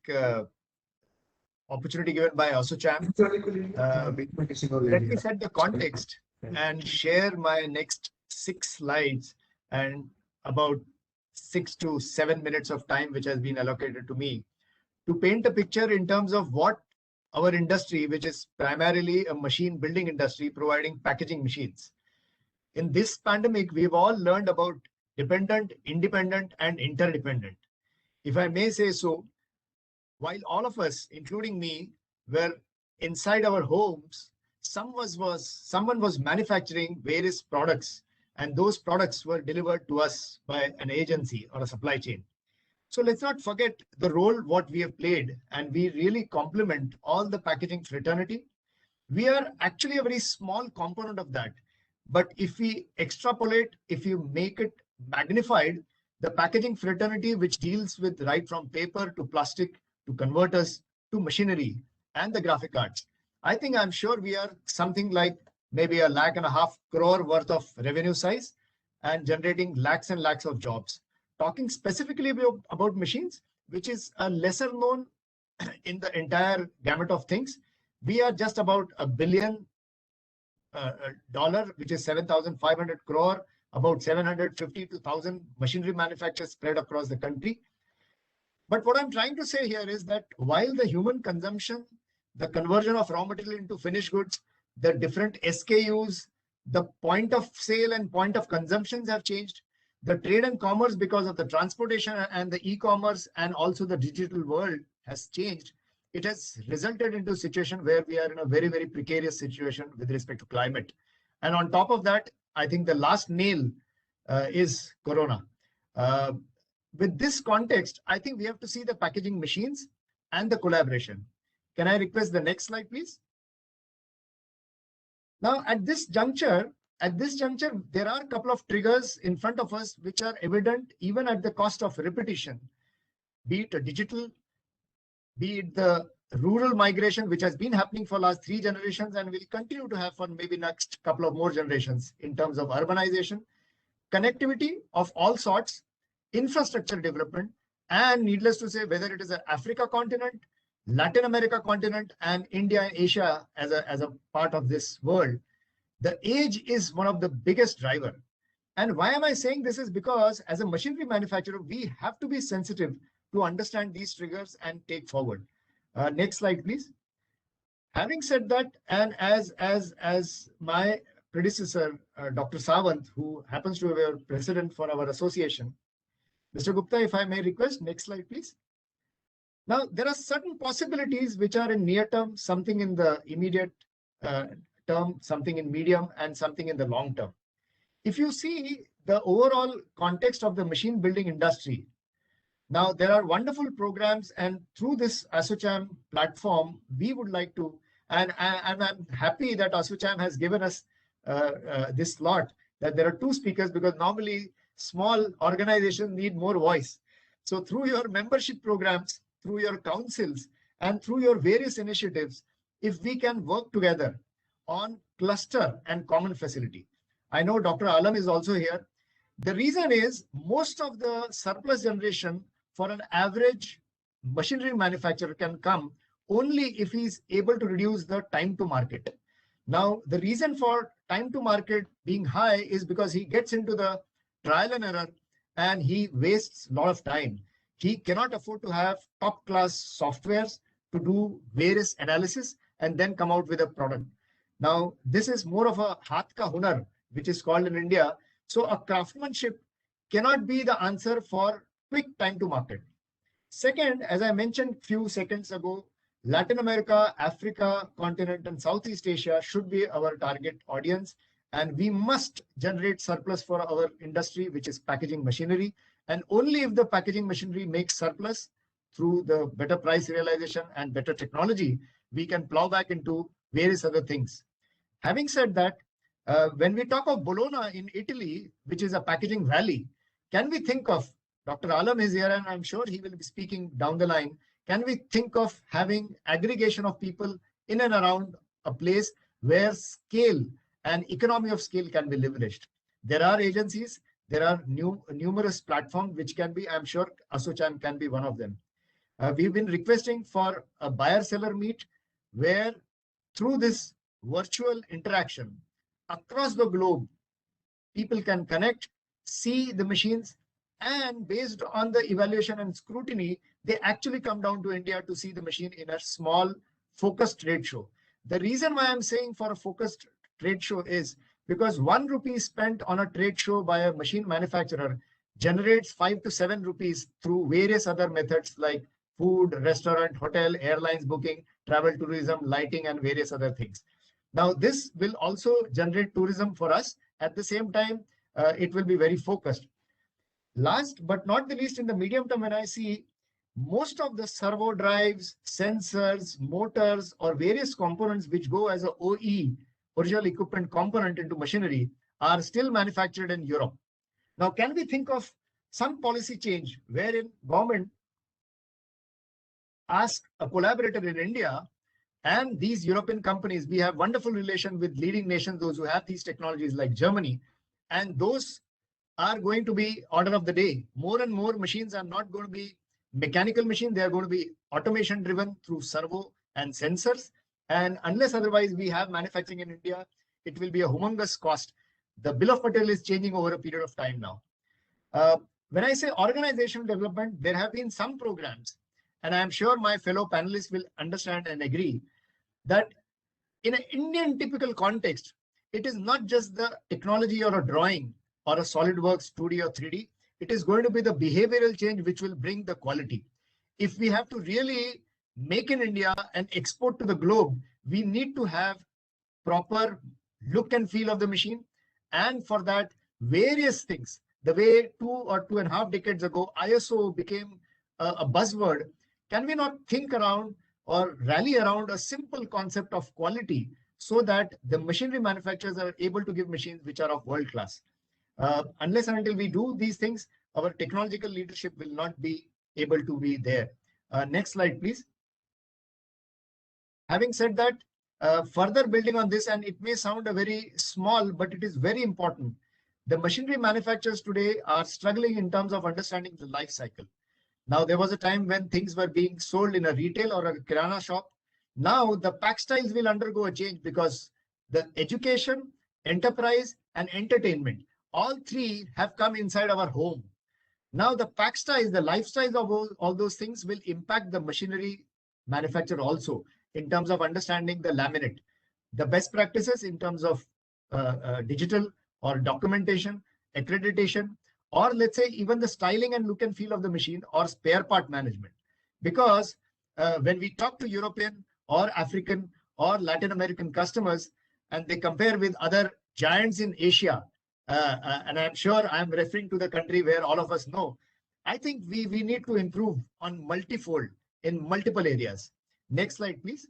opportunity given by Assocham. Let me set the context and share my next 6 slides and about 6 to 7 minutes of time which has been allocated to me to paint a picture in terms of what our industry, which is primarily a machine building industry providing packaging machines. In this pandemic, we've all learned about dependent, independent, and interdependent. If I may say so, while all of us, including me, were inside our homes, someone was manufacturing various products and those products were delivered to us by an agency or a supply chain. So let's not forget the role what we have played, and we really compliment all the packaging fraternity. We are actually a very small component of that. But if we extrapolate, if you make it magnified, the packaging fraternity, which deals with right from paper to plastic to converters to machinery and the graphic arts, I think I'm sure we are something like maybe 1.5 crore worth of revenue size and generating lakhs and lakhs of jobs. Talking specifically about machines, which is a lesser known in the entire gamut of things, we are just about $1 billion, which is 7,500 crore, about 750 to 1,000 machinery manufacturers spread across the country. But what I'm trying to say here is that while the human consumption, the conversion of raw material into finished goods, the different SKUs, the point of sale and point of consumptions have changed, the trade and commerce because of the transportation and the e-commerce and also the digital world has changed. It has resulted into a situation where we are in a very, very precarious situation with respect to climate. And on top of that, I think the last nail is Corona. With this context, I think we have to see the packaging machines and the collaboration. Can I request the next slide, please? Now, at this juncture, there are a couple of triggers in front of us which are evident even at the cost of repetition, be it digital, be it the rural migration, which has been happening for last 3 generations and will continue to have for maybe next couple of more generations in terms of urbanization, connectivity of all sorts, infrastructure development, and needless to say, whether it is an Africa continent, Latin America continent, and India and Asia as a part of this world, the age is one of the biggest driver. And why am I saying this is because as a machinery manufacturer, we have to be sensitive to understand these triggers and take forward. Next slide, please. Having said that, and as my predecessor, Dr. Sawant, who happens to be our president for our association, Mr. Gupta, if I may request, next slide, please. Now, there are certain possibilities which are in near term, something in the immediate term, something in medium, and something in the long term. If you see the overall context of the machine building industry, now there are wonderful programs, and through this ASSOCHAM platform, we would like to, and I'm happy that ASSOCHAM has given us this slot, that there are 2 speakers, because normally small organizations need more voice. So through your membership programs, through your councils, and through your various initiatives, if we can work together on cluster and common facility. I know Dr. Alam is also here. The reason is most of the surplus generation for an average machinery manufacturer can come only if he's able to reduce the time to market. Now, the reason for time to market being high is because he gets into the trial and error and he wastes a lot of time. He cannot afford to have top class softwares to do various analysis and then come out with a product. Now, this is more of a haath ka hunar, which is called in India. So a craftsmanship cannot be the answer for quick time to market. Second, as I mentioned a few seconds ago, Latin America, Africa, continent, and Southeast Asia should be our target audience. And we must generate surplus for our industry, which is packaging machinery. And only if the packaging machinery makes surplus through the better price realization and better technology, we can plow back into various other things. Having said that, when we talk of Bologna in Italy, which is a packaging valley, can we think of, Dr. Alam is here and I'm sure he will be speaking down the line, can we think of having aggregation of people in and around a place where scale and economy of scale can be leveraged? There are agencies, there are numerous platforms which can be, I'm sure ASSOCHAM can be one of them. We've been requesting for a buyer-seller meet where through this virtual interaction across the globe, people can connect, see the machines, and based on the evaluation and scrutiny, they actually come down to India to see the machine in a small focused trade show. The reason why I'm saying for a focused trade show is because 1 rupee spent on a trade show by a machine manufacturer generates 5 to 7 rupees through various other methods like food, restaurant, hotel, airlines booking, travel tourism, lighting, and various other things. Now, this will also generate tourism for us. At the same time, it will be very focused. Last but not the least, in the medium term, when I see most of the servo drives, sensors, motors, or various components which go as a OE, original equipment component into machinery, are still manufactured in Europe. Now, can we think of some policy change wherein government ask a collaborator in India and these European companies? We have wonderful relation with leading nations, those who have these technologies like Germany, and those are going to be order of the day. More and more machines are not going to be mechanical machine. They are going to be automation driven through servo and sensors. And unless otherwise we have manufacturing in India, it will be a humongous cost. The bill of material is changing over a period of time now. When I say organizational development, there have been some programs, and I am sure my fellow panelists will understand and agree that in an Indian typical context, it is not just the technology or a drawing or a SolidWorks 2D or 3D. It is going to be the behavioral change which will bring the quality. If we have to really make in India and export to the globe, we need to have proper look and feel of the machine. And for that, various things, the way 2 or 2.5 decades ago, ISO became a buzzword. Can we not think around or rally around a simple concept of quality so that the machinery manufacturers are able to give machines which are of world class? Unless and until we do these things, our technological leadership will not be able to be there. Next slide, please. Having said that, further building on this, and it may sound a very small, but it is very important. The machinery manufacturers today are struggling in terms of understanding the life cycle. Now, there was a time when things were being sold in a retail or a kirana shop. Now, the pack styles will undergo a change because the education, enterprise, and entertainment, all three have come inside our home. Now, the pack styles, the lifestyles of all those things will impact the machinery manufacturer also in terms of understanding the laminate, the best practices in terms of digital or documentation, accreditation, or let's say even the styling and look and feel of the machine or spare part management. Because when we talk to European or African or Latin American customers and they compare with other giants in Asia, and I'm sure I'm referring to the country where all of us know, I think we need to improve on multifold in multiple areas. Next slide, please.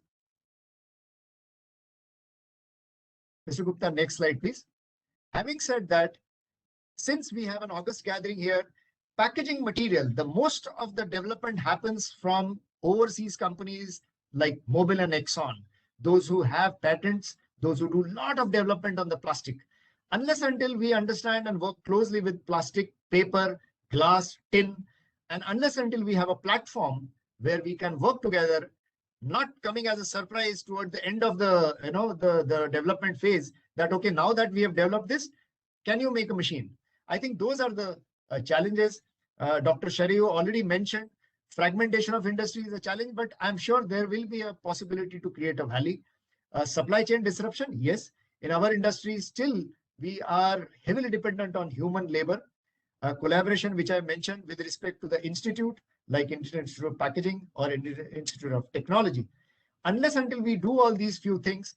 Mr. Gupta, next slide, please. Having said that, since we have an August gathering here, packaging material, the most of the development happens from overseas companies like Mobil and Exxon, those who have patents, those who do a lot of development on the plastic. Unless until we understand and work closely with plastic, paper, glass, tin, and unless until we have a platform where we can work together, not coming as a surprise toward the end of the the development phase that, okay, now that we have developed this, can you make a machine? I think those are the challenges. Dr. Shariu already mentioned fragmentation of industry is a challenge, but I'm sure there will be a possibility to create a valley. Supply chain disruption, yes. In our industry, still we are heavily dependent on human labor. Collaboration, which I mentioned with respect to the institute, like Institute of Packaging or Institute of Technology. Unless until we do all these few things,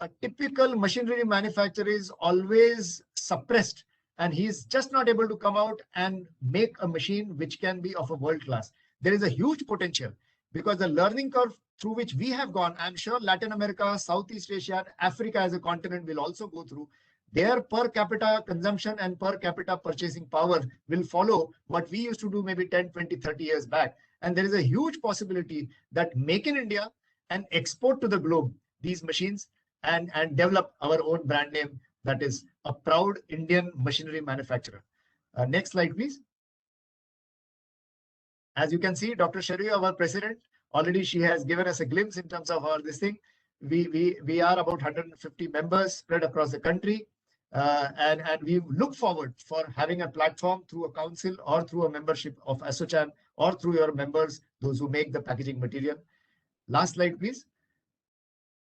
a typical machinery manufacturer is always suppressed and he's just not able to come out and make a machine which can be of a world class. There is a huge potential because the learning curve through which we have gone, I'm sure Latin America, Southeast Asia, Africa as a continent will also go through. Their per capita consumption and per capita purchasing power will follow what we used to do maybe 10, 20, 30 years back. And there is a huge possibility that make in India and export to the globe these machines and develop our own brand name that is a proud Indian machinery manufacturer. Next slide, please. As you can see, Dr. Shariu, our president, already she has given us a glimpse in terms of our this thing. We are about 150 members spread across the country. And we look forward for having a platform through a council or through a membership of ASSOCHAM or through your members, those who make the packaging material. Last slide, please.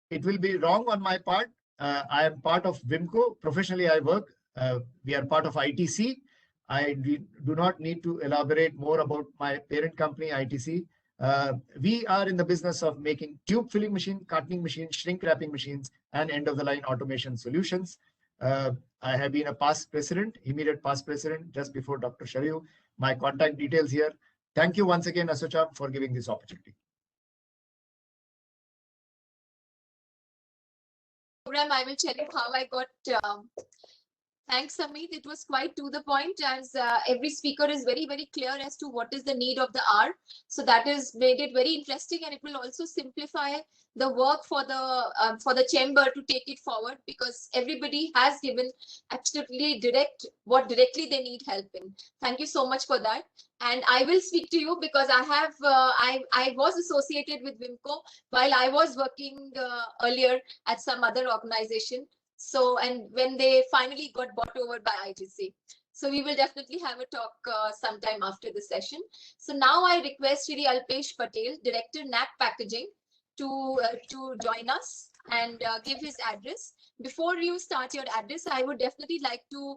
It will be wrong on my part. I am part of WIMCO. Professionally, I work. We are part of ITC. I do not need to elaborate more about my parent company, ITC. We are in the business of making tube filling machine, cartoning machines, shrink wrapping machines, and end-of-the-line automation solutions. I have been a past president, immediate past president, just before Dr. Shaviu. My contact details here. Thank you once again, Asocham, for giving this opportunity. Program, I will tell you how I got. Thanks, Amit. It was quite to the point, as every speaker is very, very clear as to what is the need of the hour. So that has made it very interesting, and it will also simplify the work for the chamber to take it forward, because everybody has given absolutely what directly they need help in. Thank you so much for that. And I will speak to you because I have I was associated with WIMCO while I was working earlier at some other organization. So, and when they finally got bought over by ITC. So we will definitely have a talk sometime after the session. So now I request Shri Alpesh Patel, Director NAC Packaging, to join us and give his address. Before you start your address, I would definitely like to,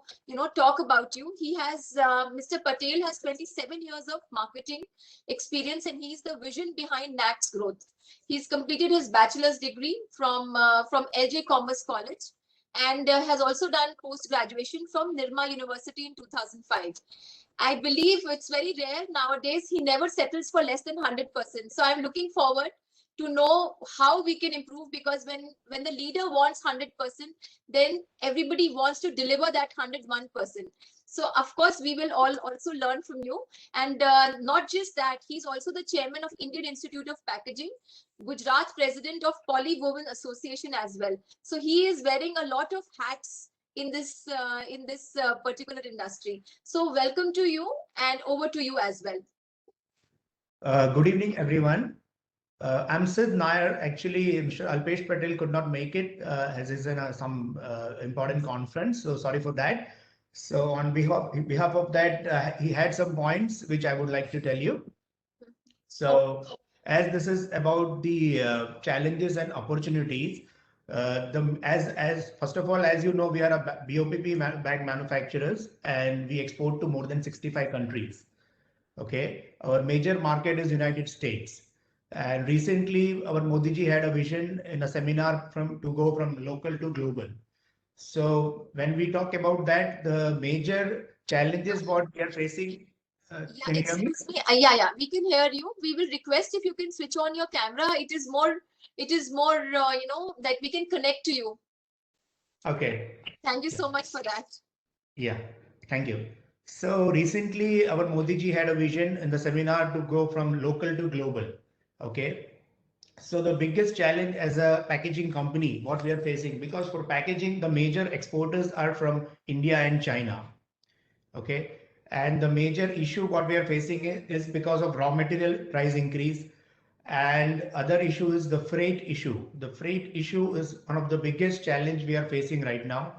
talk about you. He has, Mr. Patel has 27 years of marketing experience, and he's the vision behind NAC's growth. He's completed his bachelor's degree from LJ Commerce College, and has also done post-graduation from Nirma University in 2005. I believe it's very rare nowadays. He never settles for less than 100%. So I'm looking forward to know how we can improve, because when the leader wants 100%, then everybody wants to deliver that 101%. So of course, we will all also learn from you. And not just that, he's also the chairman of Indian Institute of Packaging, Gujarat president of Polywoven Association as well. So he is wearing a lot of hats in this particular industry. So welcome to you, and over to you as well. Good evening, everyone. I'm Sid Nair. Actually, Mr. Alpesh Patel could not make it as he's in some important conference. So sorry for that. So on behalf of that, he had some points which I would like to tell you. So as this is about the challenges and opportunities, first of all, as you know, we are a BOPP bag manufacturers, and we export to more than 65 countries. Okay, our major market is United States. And recently, our Modi ji had a vision in a seminar to go from local to global. So when we talk about that, the major challenges what we are facing. Can you hear me? Excuse me. Yeah, we can hear you. We will request if you can switch on your camera. It is more, that we can connect to you. Okay. Thank you so much for that. Yeah, thank you. So recently, our Modi ji had a vision in the seminar to go from local to global. Okay. So the biggest challenge as a packaging company, what we are facing, because for packaging, the major exporters are from India and China. Okay. And the major issue what we are facing is because of raw material price increase, and other issue is the freight issue. The freight issue is one of the biggest challenge we are facing right now.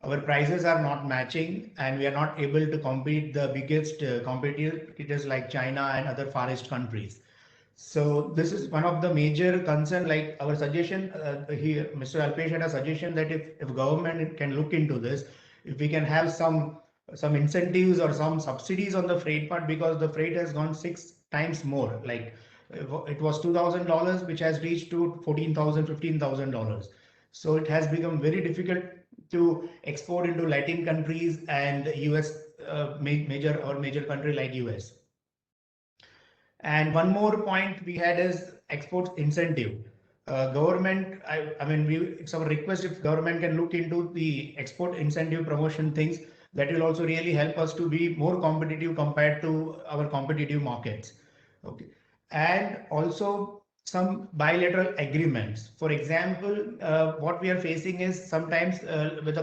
Our prices are not matching, and we are not able to compete the biggest competitors like China and other Far East countries. So this is one of the major concern. Like our suggestion here, Mr. Alpesh had a suggestion that if government can look into this, if we can have some incentives or some subsidies on the freight part, because the freight has gone 6 times more. Like it was $2,000, which has reached to $14,000, $15,000. So it has become very difficult to export into Latin countries and US, major country like US. And one more point we had is export incentive. Government, it's our request if government can look into the export incentive promotion things. That will also really help us to be more competitive compared to our competitive markets. Okay, and also some bilateral agreements. For example, what we are facing is sometimes with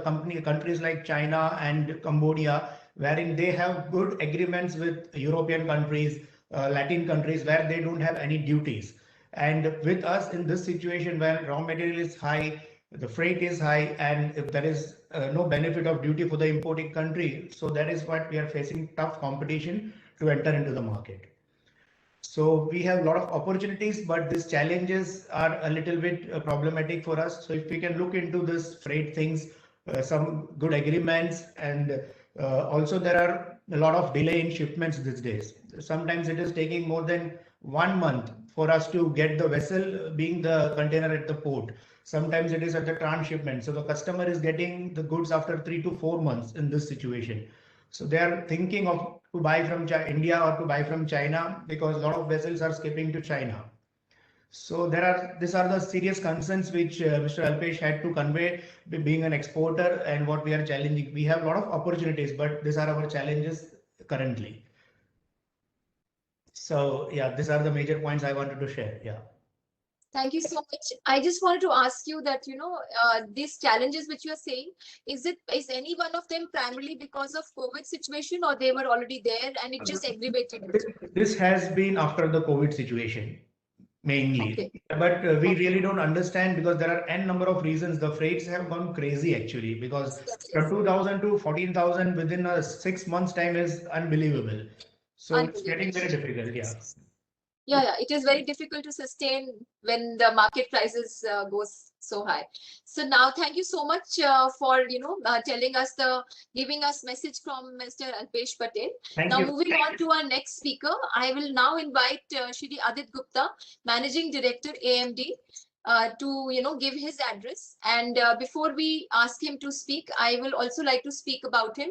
countries like China and Cambodia, wherein they have good agreements with European countries, Latin countries, where they don't have any duties. And with us in this situation where raw material is high, the freight is high, and if there is no benefit of duty for the importing country, so that is what we are facing, tough competition to enter into the market. So we have a lot of opportunities, but these challenges are a little bit problematic for us. So if we can look into this freight things, some good agreements, and also there are a lot of delay in shipments these days. Sometimes it is taking more than 1 month for us to get the vessel being the container at the port. Sometimes it is at the transshipment. So the customer is getting the goods after 3 to 4 months in this situation. So they are thinking of to buy from India or to buy from China because a lot of vessels are skipping to China. So these are the serious concerns which Mr. Alpesh had to convey, being an exporter and what we are challenging. We have a lot of opportunities, but these are our challenges currently. So yeah, these are the major points I wanted to share. Yeah. Thank you so much. I just wanted to ask you that, these challenges which you are saying, is any one of them primarily because of COVID situation, or they were already there and it just aggravated it? This has been after the COVID situation mainly. Okay. But we really don't understand because there are n number of reasons. The freights have gone crazy actually because from 2,000 to 14,000 within a 6 months time is unbelievable. So it's getting very difficult. Yeah. Yeah, it is very difficult to sustain when the market prices goes so high. So now, thank you so much for telling us giving us message from Mr. Alpesh Patel. Thank you. Moving on to our next speaker, I will now invite Shri Adit Gupta, Managing Director AMD, to give his address. And before we ask him to speak, I will also like to speak about him.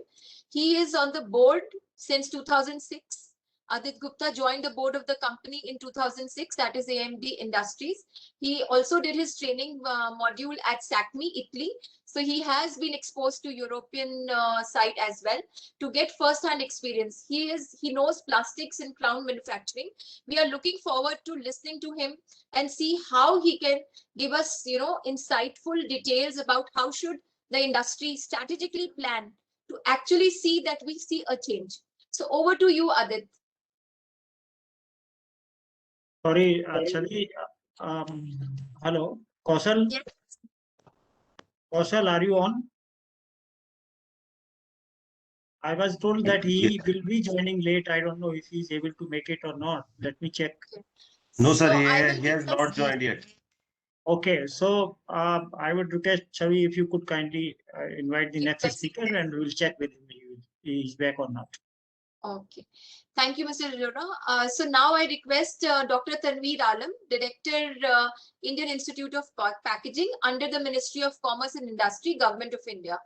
He is on the board since 2006. Adit Gupta joined the board of the company in 2006, that is AMD Industries. He also did his training module at SACMI, Italy. So he has been exposed to European side as well to get first-hand experience. He knows plastics and crown manufacturing. We are looking forward to listening to him and see how he can give us, insightful details about how should the industry strategically plan to actually see that we see a change. So over to you, Adit. Sorry, actually, hello, Kausal. Yes. Kausal, are you on? I was told that he will be joining late. I don't know if he's able to make it or not. Let me check. No, sir, So he has not joined yet. Okay, so I would request Chavi if you could kindly invite the next speaker and we'll check with him if he's back or not. Okay. Thank you, Mr. Arora. So now I request Dr. Tanveer Alam, Director, Indian Institute of Packaging under the Ministry of Commerce and Industry, Government of India.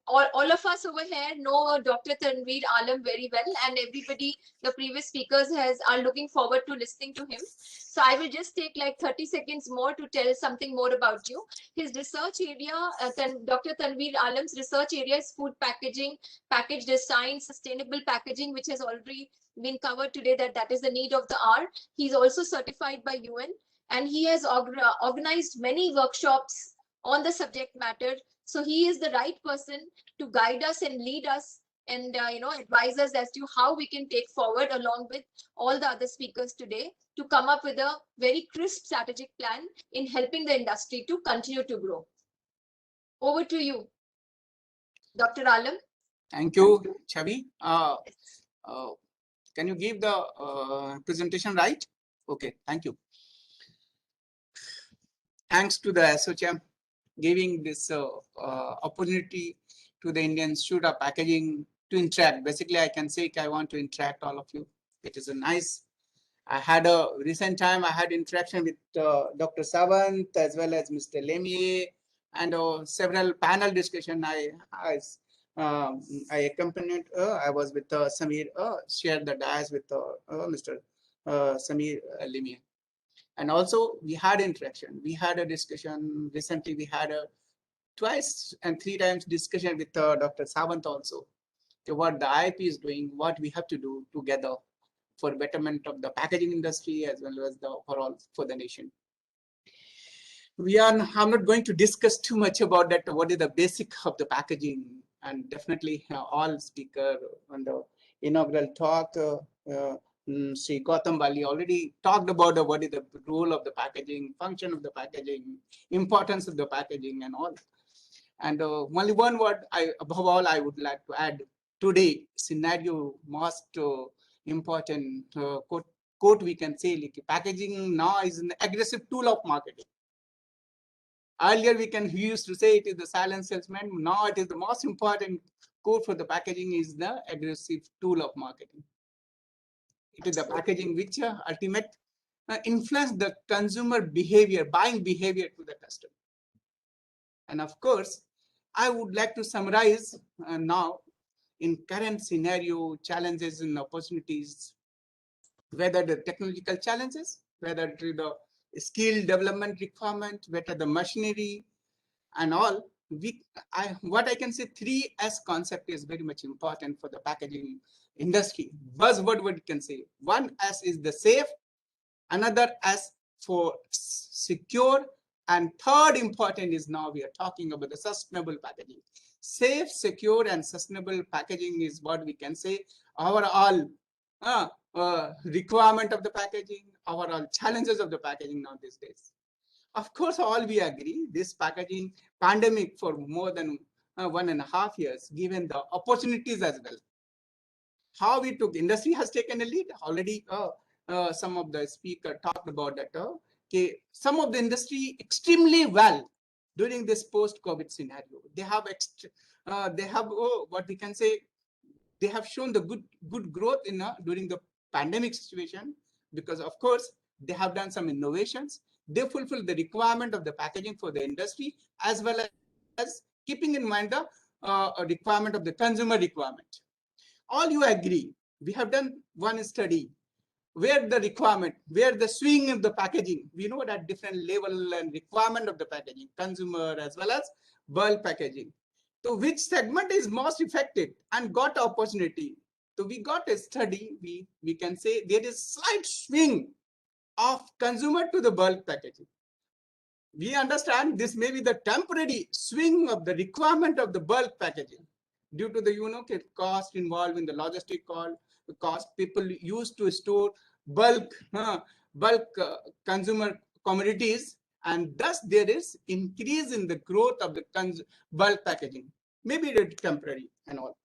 All of us over here know Dr. Tanveer Alam very well, and everybody, the previous speakers are looking forward to listening to him. So I will just take like 30 seconds more to tell something more about you. His research area, Dr. Tanveer Alam's research area is food packaging, package design, sustainable packaging, which has already been covered today, that is the need of the hour. He's also certified by UN, and he has organized many workshops on the subject matter. So he is the right person to guide us and lead us and advise us as to how we can take forward, along with all the other speakers today, to come up with a very crisp strategic plan in helping the industry to continue to grow. Over to you, Dr. Alam. Thank you, Chavi. Can you give the presentation right? Okay, thank you. Thanks to the ASSOCHAM giving this opportunity to the Indian Institute of Packaging to interact. Basically, I can say I want to interact all of you. It is a nice. I had a recent time. I had interaction with Dr. Sawant as well as Mr. Lemier, and several panel discussion. I accompanied. I was with Samir. Shared the dais with Mr. Samir Lemier. And also we had interaction. We had a discussion recently. We had a twice and 3 times discussion with Dr. Sawant also, to what the IIP is doing, what we have to do together for betterment of the packaging industry as well as the overall for the nation. I'm not going to discuss too much about that. What is the basic of the packaging? And definitely all speaker on the inaugural talk, Sri Gautam Bali already talked about what is the role of the packaging, function of the packaging, importance of the packaging and all. And only one word above all I would like to add. Today scenario most important quote we can say, like, packaging now is an aggressive tool of marketing. Earlier we used to say it is the silent salesman. Now it is the most important quote for the packaging is the aggressive tool of marketing. It is the packaging which ultimate influence the consumer behavior, buying behavior to the customer. And of course, I would like to summarize now in current scenario, challenges and opportunities, whether the technological challenges, whether the skill development requirement, whether the machinery and all. What I can say, 3S concept is very much important for the packaging industry. Buzzword what you can say. One S is the safe, another S for secure, and third important is now we are talking about the sustainable packaging. Safe, secure, and sustainable packaging is what we can say overall requirement of the packaging, overall challenges of the packaging now these days. Of course, all we agree, this packaging pandemic for more than 1.5 years, given the opportunities as well. How we took, industry has taken a lead already. Some of the speaker talked about that. Some of the industry extremely well during this post-COVID scenario. They have what we can say, they have shown the good growth in during the pandemic situation, because of course they have done some innovations. They fulfill the requirement of the packaging for the industry, as well as keeping in mind the requirement of the consumer requirement. All you agree, we have done one study where the requirement, where the swing of the packaging, we know that different level and requirement of the packaging, consumer as well as bulk packaging. So which segment is most affected and got opportunity? So we got a study, we can say there is slight swing of consumer to the bulk packaging. We understand this may be the temporary swing of the requirement of the bulk packaging due to the cost involved in the logistic cost. People used to store bulk consumer commodities, and thus there is increase in the growth of the bulk packaging. Maybe it's temporary and all.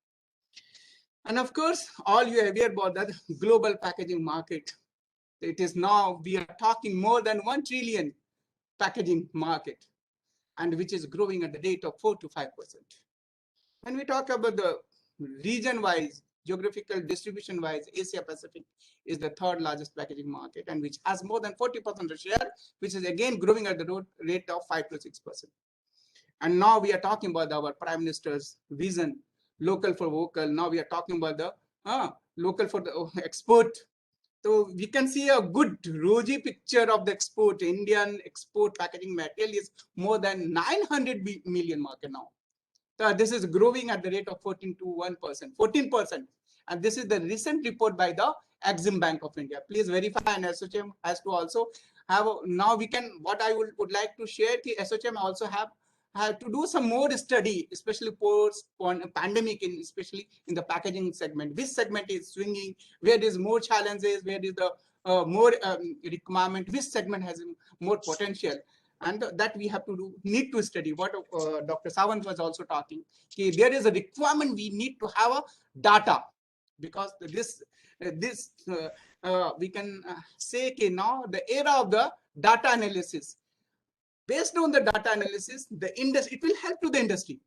And of course, all you are aware about that global packaging market. It is now, we are talking more than 1 trillion packaging market, and which is growing at the rate of 4 to 5%. When we talk about the region-wise, geographical distribution-wise, Asia Pacific is the 3rd largest packaging market, and which has more than 40% of share, which is again growing at the rate of 5 to 6%. And now we are talking about our Prime Minister's vision, local for vocal. Now we are talking about the local for the export. So we can see a good rosy picture of the export. Indian export packaging material is more than 900 million market now. So this is growing at the rate of 14%. And this is the recent report by the Exim Bank of India. Please verify, and SOCHM has to also have, now we can, what I would like to share, SOCHM also have to do some more study, especially post pandemic, especially in the packaging segment. Which segment is swinging? Where is more challenges? Where is the more requirement? Which segment has more potential? And that we have to need to study. What Dr. Sawant was also talking. There is a requirement. We need to have a data, because we can say now the era of the data analysis. Based on the data analysis, the industry, it will help to the industry.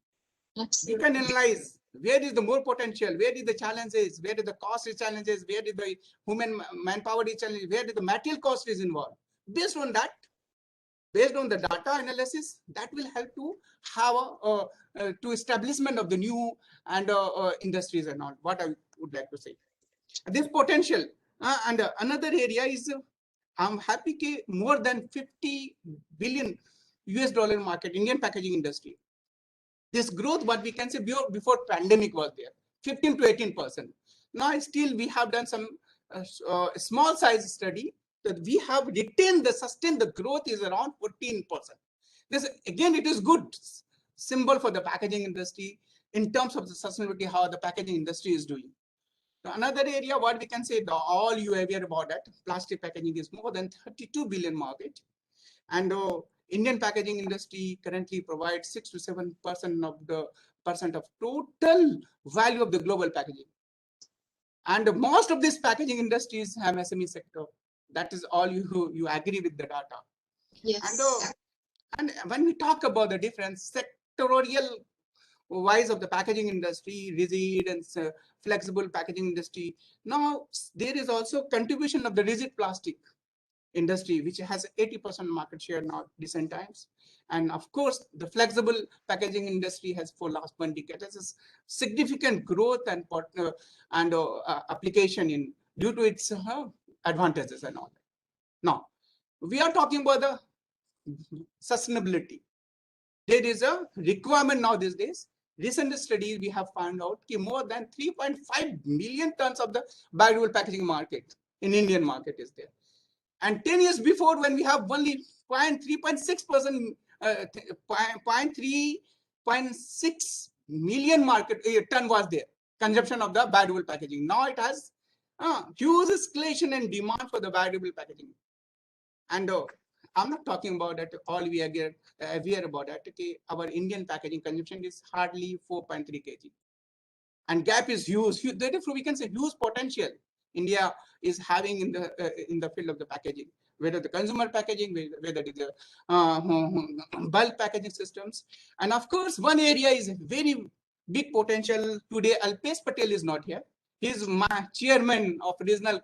You can analyze where is the more potential, where is the challenges, where is the cost challenges, where is the human manpower challenge, where is the material cost is involved. Based on that, based on the data analysis, that will help to have to establishment of the new and industries and all. What I would like to say, this potential and another area is. I'm happy that more than $50 billion US market, Indian packaging industry. This growth, what we can say before pandemic was there, 15 to 18%. Now still we have done some small size study that we have retained the growth is around 14%. This again, it is good symbol for the packaging industry in terms of the sustainability, how the packaging industry is doing. Another area, what we can say, all you are aware about that, plastic packaging is more than 32 billion market. And Indian packaging industry currently provides 6 to 7% of the total value of the global packaging. And most of these packaging industries have SME sector. That is all you agree with the data. Yes. And when we talk about the different sectorial wise of the packaging industry, rigid and flexible packaging industry. Now there is also contribution of the rigid plastic industry, which has 80% market share now recent times. And of course, the flexible packaging industry has for last 1 decade has significant growth and application in due to its advantages and all that. Now, we are talking about the sustainability. There is a requirement now these days. Recent studies we have found out that more than 3.5 million tons of the biodegradable packaging market in Indian market is there. And 10 years before, when we have only 0.3% 0.6 million market ton was there consumption of the biodegradable packaging. Now it has huge escalation in demand for the biodegradable packaging. And I'm not talking about that. All we are aware about that. Okay, our Indian packaging consumption is hardly 4.3 kg, and gap is huge. Therefore, we can say huge potential India is having in the field of the packaging, whether the consumer packaging, whether it is the bulk packaging systems. And of course, one area is very big potential. Today, Alpesh Patel is not here. He is my chairman of regional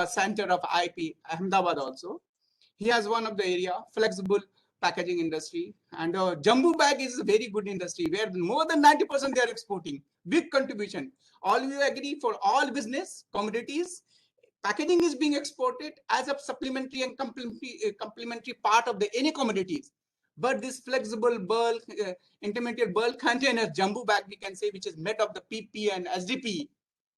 center of IP, Ahmedabad also. He has one of the area, flexible packaging industry. And jumbo bag is a very good industry where more than 90% they are exporting. Big contribution. All we agree for all business commodities, packaging is being exported as a supplementary and complementary part of the any commodities. But this flexible bulk, intermediate bulk container jumbo bag, we can say, which is made of the PP and SDP,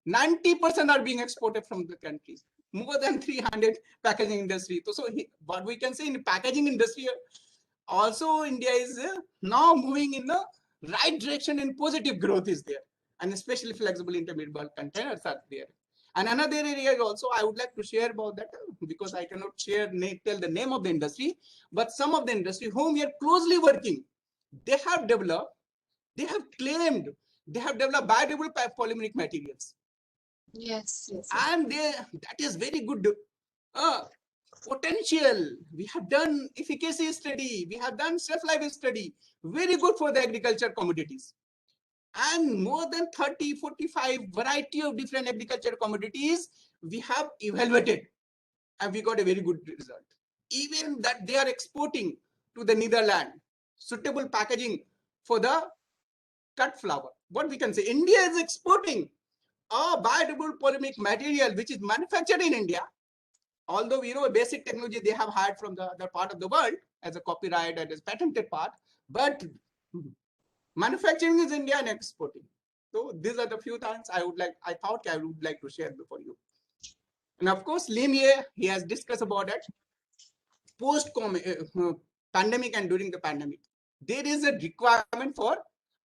90% are being exported from the countries. More than 300 packaging industry. So what we can say in the packaging industry, also India is now moving in the right direction and positive growth is there. And especially flexible intermediate bulk containers are there. And another area also I would like to share about that because I cannot tell the name of the industry, but some of the industry whom we are closely working, they have developed, they have claimed, they have developed biodegradable polymeric materials. Yes. And that is very good potential. We have done efficacy study, we have done shelf life study, very good for the agriculture commodities. And more than 30, 45 variety of different agriculture commodities we have evaluated, and we got a very good result. Even that they are exporting to the Netherlands, suitable packaging for the cut flower. What we can say, India is exporting a biodegradable polymeric material which is manufactured in India, although we know a basic technology they have hired from the other part of the world as a copyright and as patented part, but manufacturing is India and exporting. So these are the few things I would like to share before you. And of course, Limier, he has discussed about it. Post pandemic and during the pandemic, there is a requirement for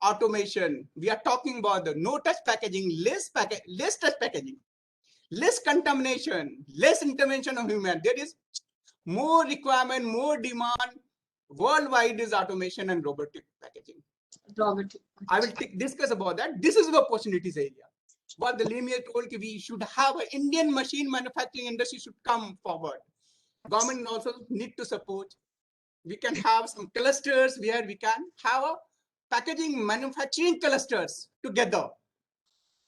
automation. We are talking about the no touch packaging, less touch packaging, less contamination, less intervention of human. There is more requirement, more demand worldwide is automation and robotic packaging. I will discuss about that. This is the opportunities area. What the Limier told, we should have an Indian machine manufacturing industry should come forward. Government also need to support. We can have some clusters where we can have a packaging manufacturing clusters together,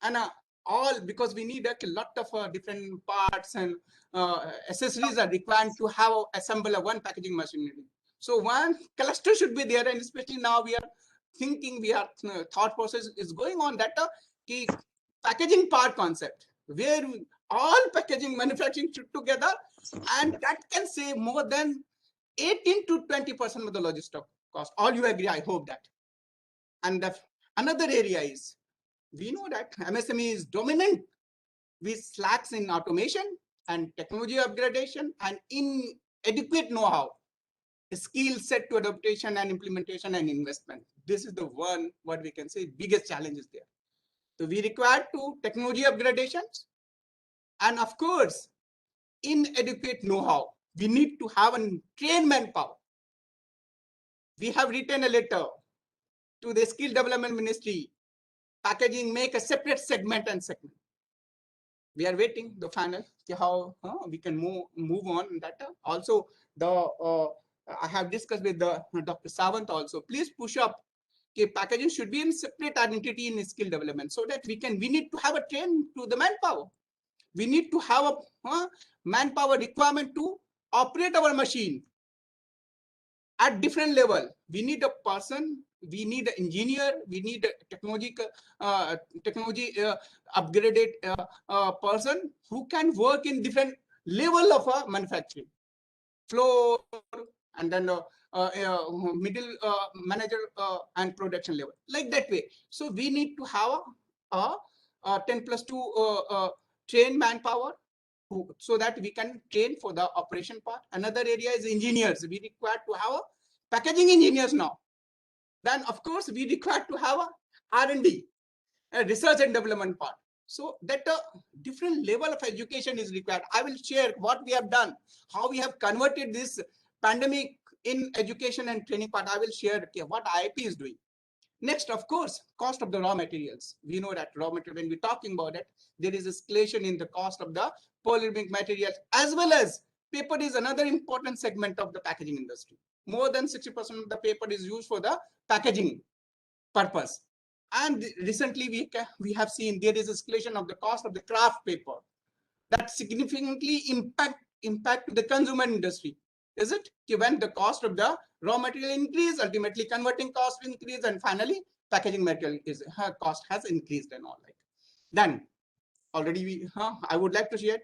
and all because we need a lot of different parts and accessories are required to have assemble a one packaging machinery. So one cluster should be there, and especially now we are thinking, we are thought process is going on that packaging part concept where all packaging manufacturing should together, and that can save more than 18 to 20% of the logistic cost. All you agree? I hope that. And another area is, we know that MSME is dominant with slacks in automation and technology upgradation and inadequate know-how, skill set to adaptation and implementation and investment. This is the one, what we can say, biggest challenge is there. So we require to technology upgradations, and of course, inadequate know-how. We need to have a trained manpower. We have written a letter to the Skill Development Ministry, packaging, make a separate segment and segment. We are waiting the final, how we can move on that. Also, I have discussed with Dr. Sawant also. Please push up packaging should be in separate identity in skill development, so that we need to have a train to the manpower. We need to have a manpower requirement to operate our machine at different level. We need a person, we need an engineer, we need a technology upgraded person who can work in different level of manufacturing, floor, and then middle manager and production level, like that way. So we need to have a 10+2 trained manpower, so that we can train for the operation part. Another area is engineers. We require to have a packaging engineers now. Then of course we require to have a R&D, research and development part. So that a different level of education is required. I will share what we have done, how we have converted this pandemic in education and training part. I will share what IIP is doing. Next, of course, cost of the raw materials. We know that raw material, when we're talking about it, there is escalation in the cost of the polymeric materials, as well as paper is another important segment of the packaging industry. More than 60% of the paper is used for the packaging purpose. And recently we have seen there is escalation of the cost of the craft paper that significantly impact the consumer industry. Is it? When the cost of the raw material increase, ultimately converting cost increase, and finally packaging material cost has increased and all like. Then already I would like to share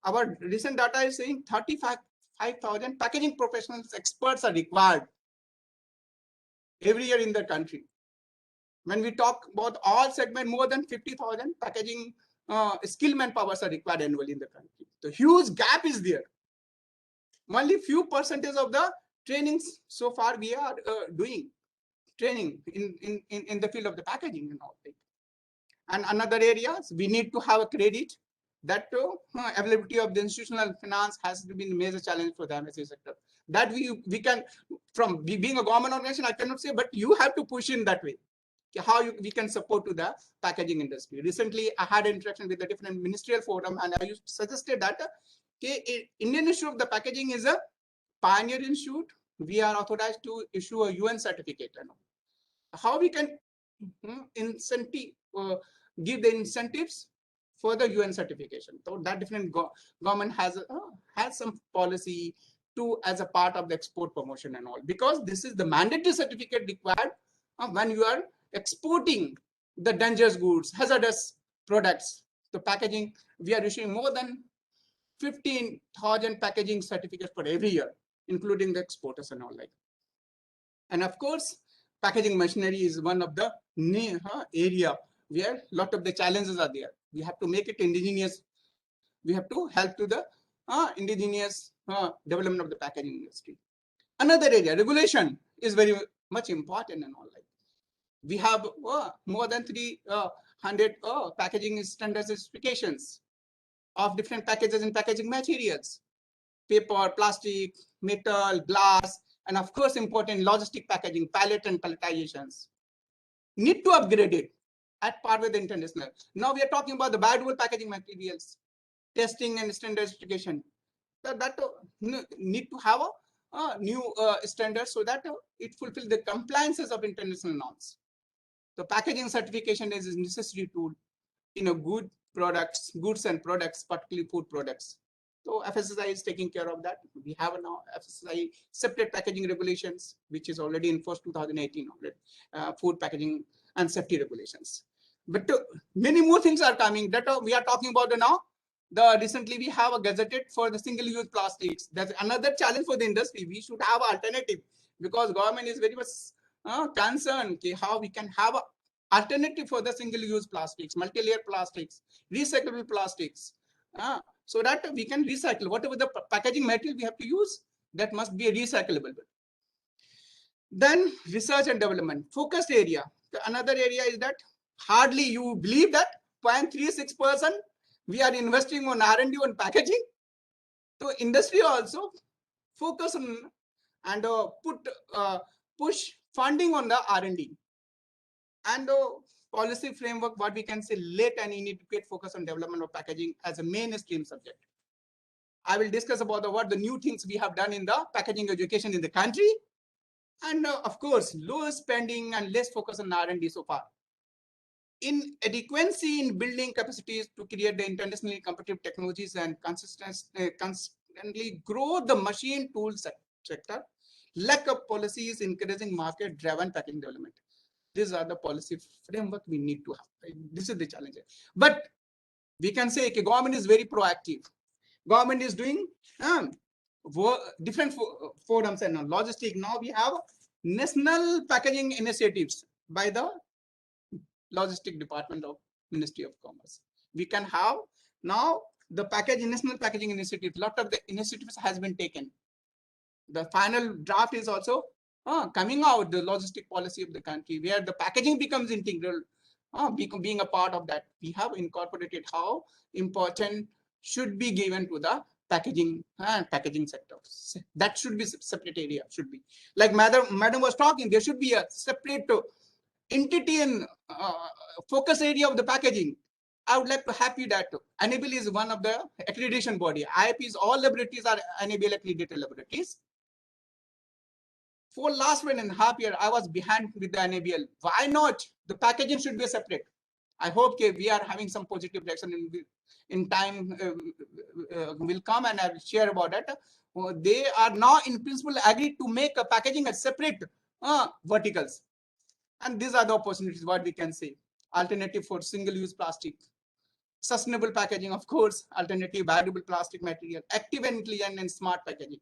our recent data is saying 35,000 packaging professionals experts are required every year in the country. When we talk about all segment, more than 50,000 packaging skill manpowers are required annually in the country. The huge gap is there. Only few percentage of the trainings so far we are doing training in the field of the packaging and all. And another areas we need to have a credit that availability of the institutional finance has been a major challenge for the MSC sector. That we can, from being a government organization, I cannot say, but you have to push in that way. How we can support to the packaging industry. Recently, I had an interaction with a different ministerial forum, and I suggested that Indian Institute of the Packaging is a pioneer institute. We are authorized to issue a UN certificate. How we can give the incentives for the UN certification. So that different government has some policy to as a part of the export promotion and all, because this is the mandatory certificate required when you are exporting the dangerous goods, hazardous products. The packaging, we are issuing more than 15,000 packaging certificates for every year, including the exporters and all like. And of course, packaging machinery is one of the area where a lot of the challenges are there. We have to make it indigenous. We have to help to the indigenous development of the packaging industry. Another area, regulation, is very much important and all like. We have more than 300 packaging standard specifications of different packages and packaging materials: paper, plastic, metal, glass, and of course important logistic packaging, pallet and palletizations. Need to upgrade it at par with the international. Now we are talking about the biodegradable packaging materials, testing and standardization. That need to have a new standard so that it fulfills the compliances of international norms. The packaging certification is a necessary tool in a goods and products, particularly food products. So FSSAI is taking care of that. We have now FSSAI separate packaging regulations, which is already enforced 2018 already, food packaging and safety regulations. But many more things are coming that we are talking about now. Recently we have a gazetted for the single-use plastics. That's another challenge for the industry. We should have an alternative, because government is very much concerned how we can have an alternative for the single-use plastics, multi-layer plastics, recyclable plastics, so that we can recycle whatever the packaging material we have to use, that must be recyclable. Then research and development, focused area. Another area is that hardly you believe that 0.36% we are investing on R&D on packaging. So industry also focus on and push funding on the R&D and policy framework, what we can say, let and immediate focus on development of packaging as a mainstream subject. I will discuss about what the new things we have done in the packaging education in the country. And of course, low spending and less focus on R&D so far. Inadequacy in building capacities to create the internationally competitive technologies and consistently grow the machine tool sector. Lack of policies encouraging market-driven packaging development. These are the policy framework we need to have. This is the challenge. But we can say okay, government is very proactive. Government is doing different forums and logistic. Now we have national packaging initiatives by the logistic department of Ministry of Commerce. We can have now the national packaging initiative. Lot of the initiatives has been taken. The final draft is also coming out, the logistic policy of the country, where the packaging becomes integral, being a part of that. We have incorporated how important should be given to the packaging and packaging sector. That should be separate area, should be. Like madam was talking, there should be a separate entity and focus area of the packaging. I would like to happy that Enable is one of the accreditation body. IIPs, all laboratories are Enable accredited laboratories. For last 1.5 years, I was behind with the Enable. Why not? The packaging should be separate. I hope we are having some positive direction in time will come, and I will share about that. They are now in principle agreed to make a packaging as separate verticals. And these are the opportunities, what we can say. Alternative for single-use plastic. Sustainable packaging, of course, alternative biodegradable plastic material, active and intelligent and smart packaging.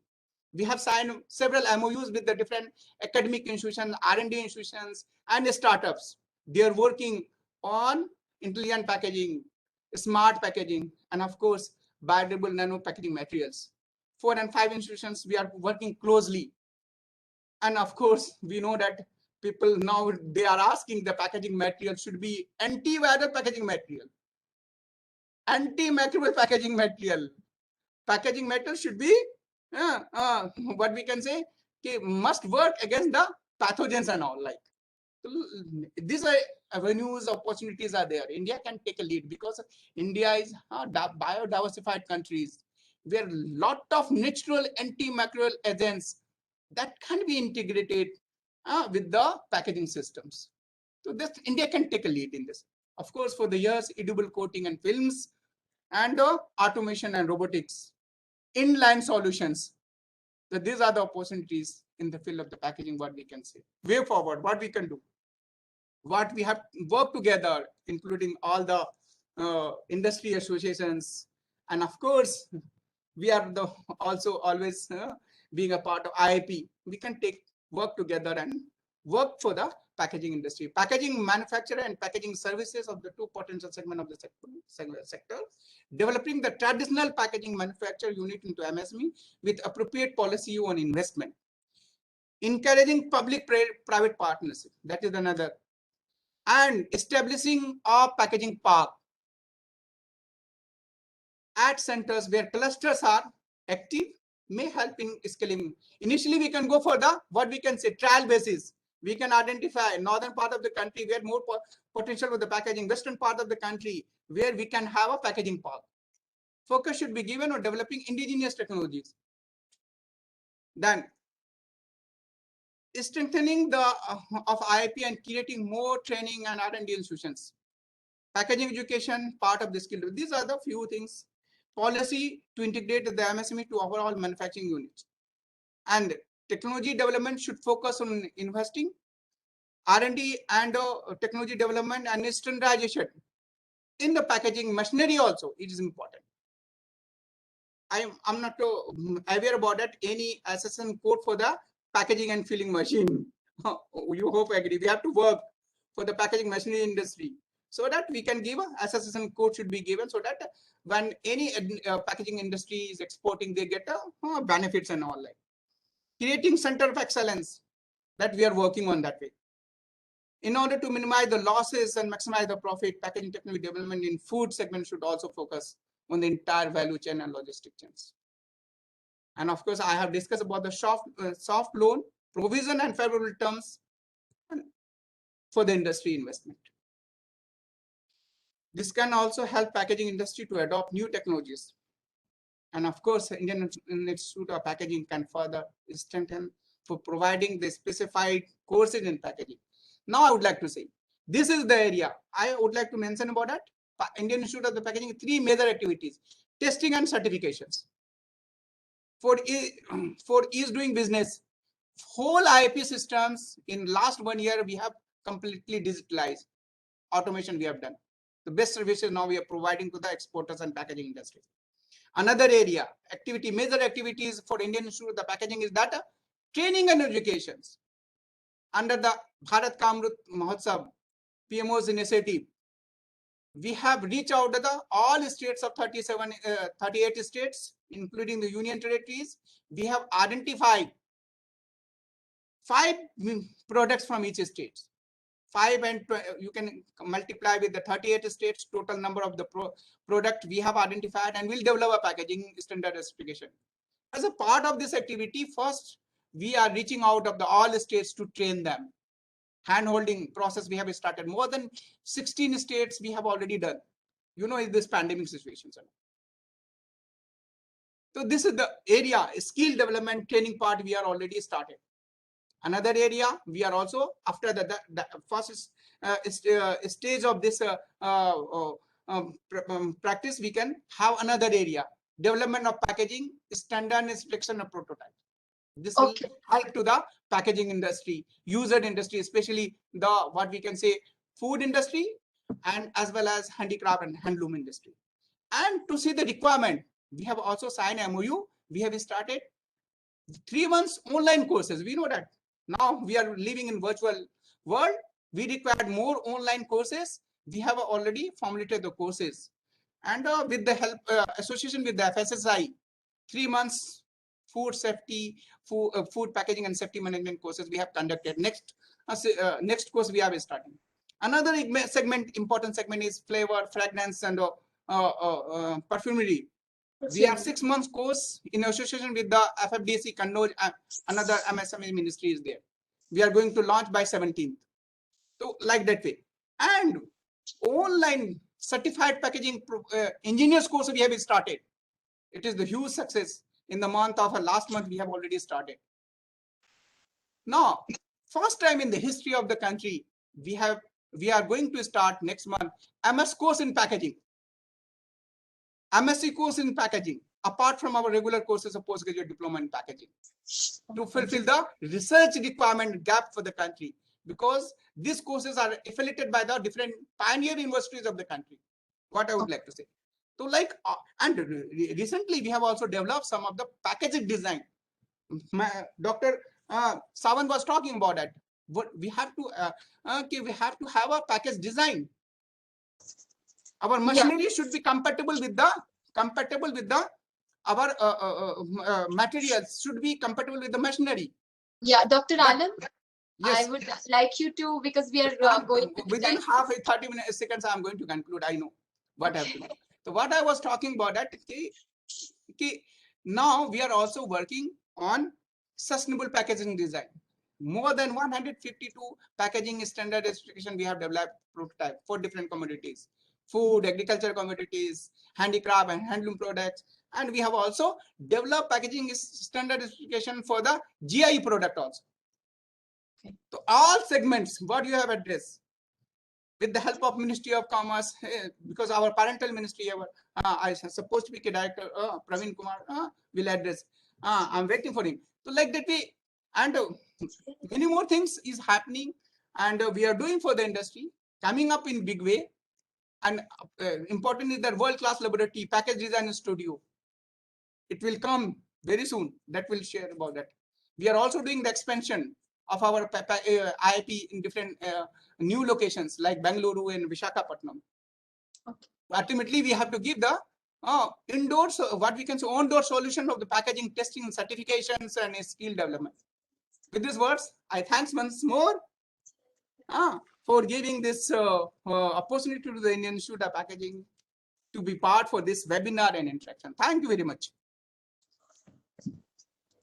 We have signed several MOUs with the different academic institutions, R&D institutions, and startups. They are working on intelligent packaging, smart packaging, and of course, biodegradable nano packaging materials. 4 and 5 institutions, we are working closely. And of course, we know that people now, they are asking the packaging material should be anti-viral packaging material, antimicrobial packaging material. Packaging material should be what we can say, must work against the pathogens and all. Like these are avenues, opportunities are there. India can take a lead because India is a biodiversified countries where a lot of natural antimicrobial agents that can be integrated with the packaging systems. So this India can take a lead in this. Of course, for the years, edible coating and films, and automation and robotics, inline solutions. So these are the opportunities in the field of the packaging, what we can say. Way forward, what we can do. What we have worked together, including all the industry associations. And of course, we are also always being a part of IIP. We can work together and work for the packaging industry. Packaging manufacturer and packaging services of the two potential segments of the sector. Developing the traditional packaging manufacturer unit into MSME with appropriate policy on investment. Encouraging public-private partnership. That is another. And establishing a packaging park at centers where clusters are active may help in scaling. Initially, we can go for the, what we can say, trial basis. We can identify northern part of the country where more potential with the packaging, western part of the country where we can have a packaging park. Focus should be given on developing indigenous technologies. Then, strengthening the of IIP and creating more training and R&D institutions. Packaging education, part of the skill. These are the few things. Policy to integrate the MSME to overall manufacturing units. And technology development should focus on investing, R&D and technology development and standardization. In the packaging machinery also, it is important. I'm not aware about that, any assessment code for the packaging and filling machine. You hope agree. We have to work for the packaging machinery industry so that we can give a assessment code should be given so that when any packaging industry is exporting, they get benefits and all. Like creating center of excellence, that we are working on that way. In order to minimize the losses and maximize the profit, packaging technology development in food segment should also focus on the entire value chain and logistic chains. And of course, I have discussed about the soft loan, provision and favorable terms for the industry investment. This can also help packaging industry to adopt new technologies. And of course, Indian Institute of Packaging can further strengthen for providing the specified courses in packaging. Now I would like to say, this is the area I would like to mention about that. Indian Institute of the Packaging, 3 major activities: testing and certifications. For ease doing business, whole IAP systems in last 1 year, we have completely digitalized. Automation we have done. The best services now we are providing to the exporters and packaging industry. Another area, major activities for Indian Institute of the Packaging is that training and educations. Under the Bharat Ka Amrit Mahotsav, PMO's initiative, we have reached out to all states of 38 states, including the union territories. We have identified 5 products from each state. 5 and you can multiply with the 38 states total number of the product we have identified, and we'll develop a packaging standard specification. As a part of this activity, first we are reaching out of all states to train them. Hand-holding process we have started. More than 16 states we have already done. You know, in this pandemic situation. So this is the area, skill development training part we are already started. Another area we are also, after the first stage of this practice, we can have another area, development of packaging, standard inspection of prototype. This will help to the packaging industry, user industry, especially the what we can say food industry, and as well as handicraft and handloom industry. And to see the requirement, we have also signed MOU. We have started 3 months online courses. We know that now we are living in virtual world. We require more online courses. We have already formulated the courses, and with the help association with the FSSI, 3 months food safety, food packaging and safety management courses we have conducted. Next course we are starting. Another important segment is flavor, fragrance, and perfumery. We have 6 months course in association with the FFDC Kannauj. Another MSME ministry is there. We are going to launch by 17th. So like that way. And online certified packaging engineers course we have started. It is the huge success. In the month of last month, we have already started. Now, first time in the history of the country, we are going to start next month MS course in packaging, MSc course in packaging, apart from our regular courses of postgraduate diploma in packaging, to fulfill the research requirement gap for the country, because these courses are affiliated by the different pioneer universities of the country. What I would like to say. So like, and recently we have also developed some of the packaging design. Dr. Sawant was talking about that. What we have to, we have to have a package design. Our machinery should be compatible with our materials should be compatible with the machinery. Yeah, Dr. Alam, yes. I would like you to, because we are going to within half 30 seconds, I am going to conclude. I know what I have to do. So what I was talking about that, now we are also working on sustainable packaging design. More than 152 packaging standard specification we have developed prototype for different commodities, food, agriculture commodities, handicraft and handloom products. And we have also developed packaging standard specification for the GI product also. Okay. So all segments, what you have addressed, with the help of Ministry of Commerce, because our parental ministry, I supposed to be director, Praveen Kumar will address. I'm waiting for him. So like that way, and many more things is happening, and we are doing for the industry, coming up in big way. And important is that world-class laboratory, package design studio. It will come very soon. That will share about that. We are also doing the expansion of our IIP in different new locations like Bengaluru and Visakhapatnam. Okay. Ultimately, we have to give the indoors, what we can say, on-door solution of the packaging testing, certifications, and skill development. With these words, I thanks once more for giving this opportunity to the Indian Institute of Packaging to be part for this webinar and interaction. Thank you very much.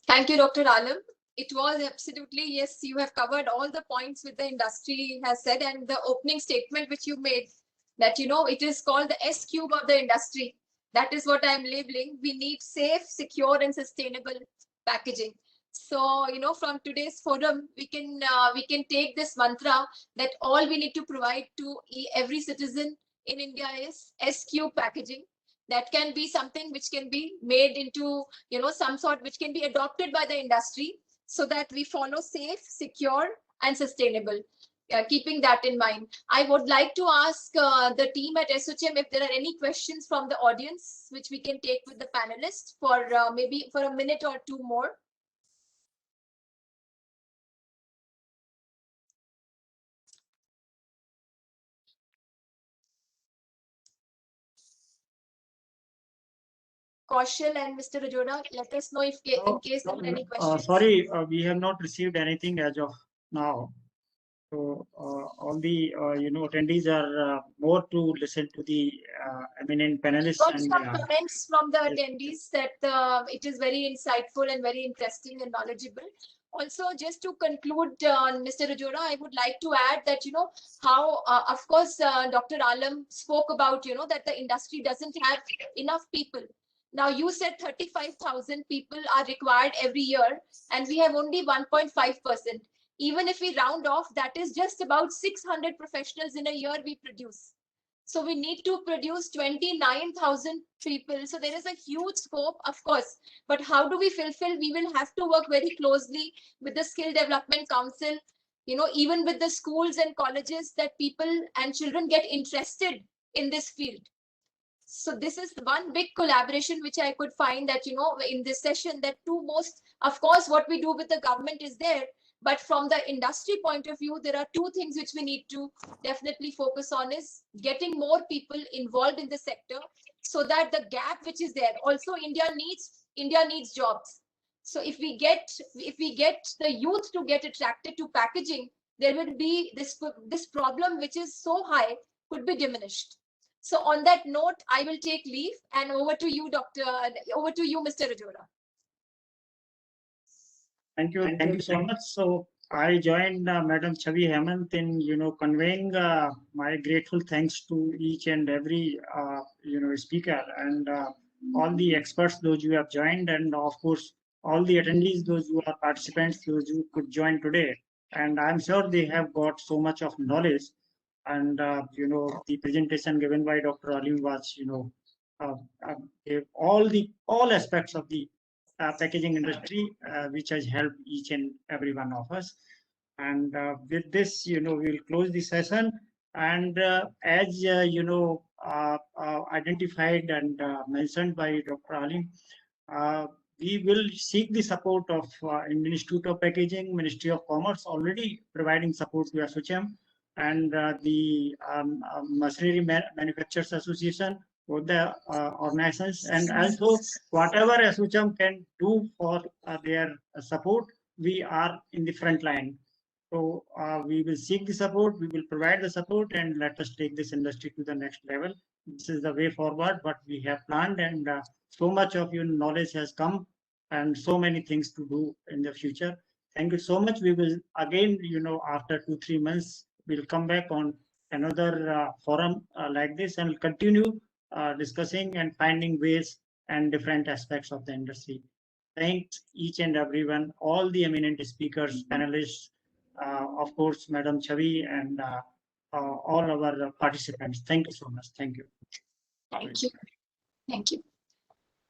Thank you, Dr. Alam. It was absolutely, yes, you have covered all the points which the industry has said, and the opening statement which you made, that, you know, it is called the S cube of the industry. That is what I'm labeling. We need safe, secure, and sustainable packaging. So, you know, from today's forum, we can take this mantra that all we need to provide to every citizen in India is SQ packaging. That can be something which can be made into, you know, some sort which can be adopted by the industry, so that we follow safe, secure, and sustainable. Keeping that in mind, I would like to ask the team at SOCHM if there are any questions from the audience, which we can take with the panelists for maybe for a minute or two more. Kaushal and Mr. Arora, let us know if in case there are any questions. Sorry, we have not received anything as of now. So all the you know, attendees are more to listen to the eminent panelists. Got And some comments from the attendees that it is very insightful and very interesting and knowledgeable. Also, just to conclude, Mr. Arora, I would like to add that, you know, how, of course, Dr. Alam spoke about, you know, that the industry doesn't have enough people. Now, you said 35,000 people are required every year, and we have only 1.5%. Even if we round off, that is just about 600 professionals in a year we produce. So we need to produce 29,000 people. So there is a huge scope, of course. But how do we fulfill? We will have to work very closely with the Skill Development Council, you know, even with the schools and colleges, that people and children get interested in this field. So this is one big collaboration which I could find that, you know, in this session, that two most, of course, what we do with the government is there. But from the industry point of view, there are two things which we need to definitely focus on: is getting more people involved in the sector, so that the gap which is there, also India needs jobs. So if we get the youth to get attracted to packaging, there will be this problem which is so high could be diminished. So on that note, I will take leave, and over to you, Mr. Arora. Thank you so much. So I joined Madam Chavi Hemant in, you know, conveying my grateful thanks to each and every you know, speaker, and all the experts, those who have joined, and of course all the attendees, those who are participants, those who could join today. And I'm sure they have got so much of knowledge. And you know, the presentation given by Dr. Alim was, you know, all aspects of the packaging industry, which has helped each and every one of us. And with this, you know, we'll close the session. And as you know, identified and mentioned by Dr. Alim, we will seek the support of Indian Institute of Packaging, Ministry of Commerce, already providing support to SOCHM, and the Machinery Manufacturers Association, both the organizations, and also whatever SOCHM can do for their support, we are in the front line. So we will seek the support, we will provide the support, and let us take this industry to the next level. This is the way forward, what we have planned, and so much of your knowledge has come, and so many things to do in the future. Thank you so much. We will again, you know, after 2-3 months, we'll come back on another forum like this, and continue discussing and finding ways and different aspects of the industry. Thanks each and everyone, all the eminent speakers, panelists, of course, Madam Chavi, and all our participants. Thank you so much. Thank you. Thank you. Thank you.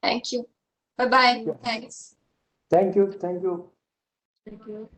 Thank you. Bye-bye. Thanks. Thank you. Thank you. Thank you.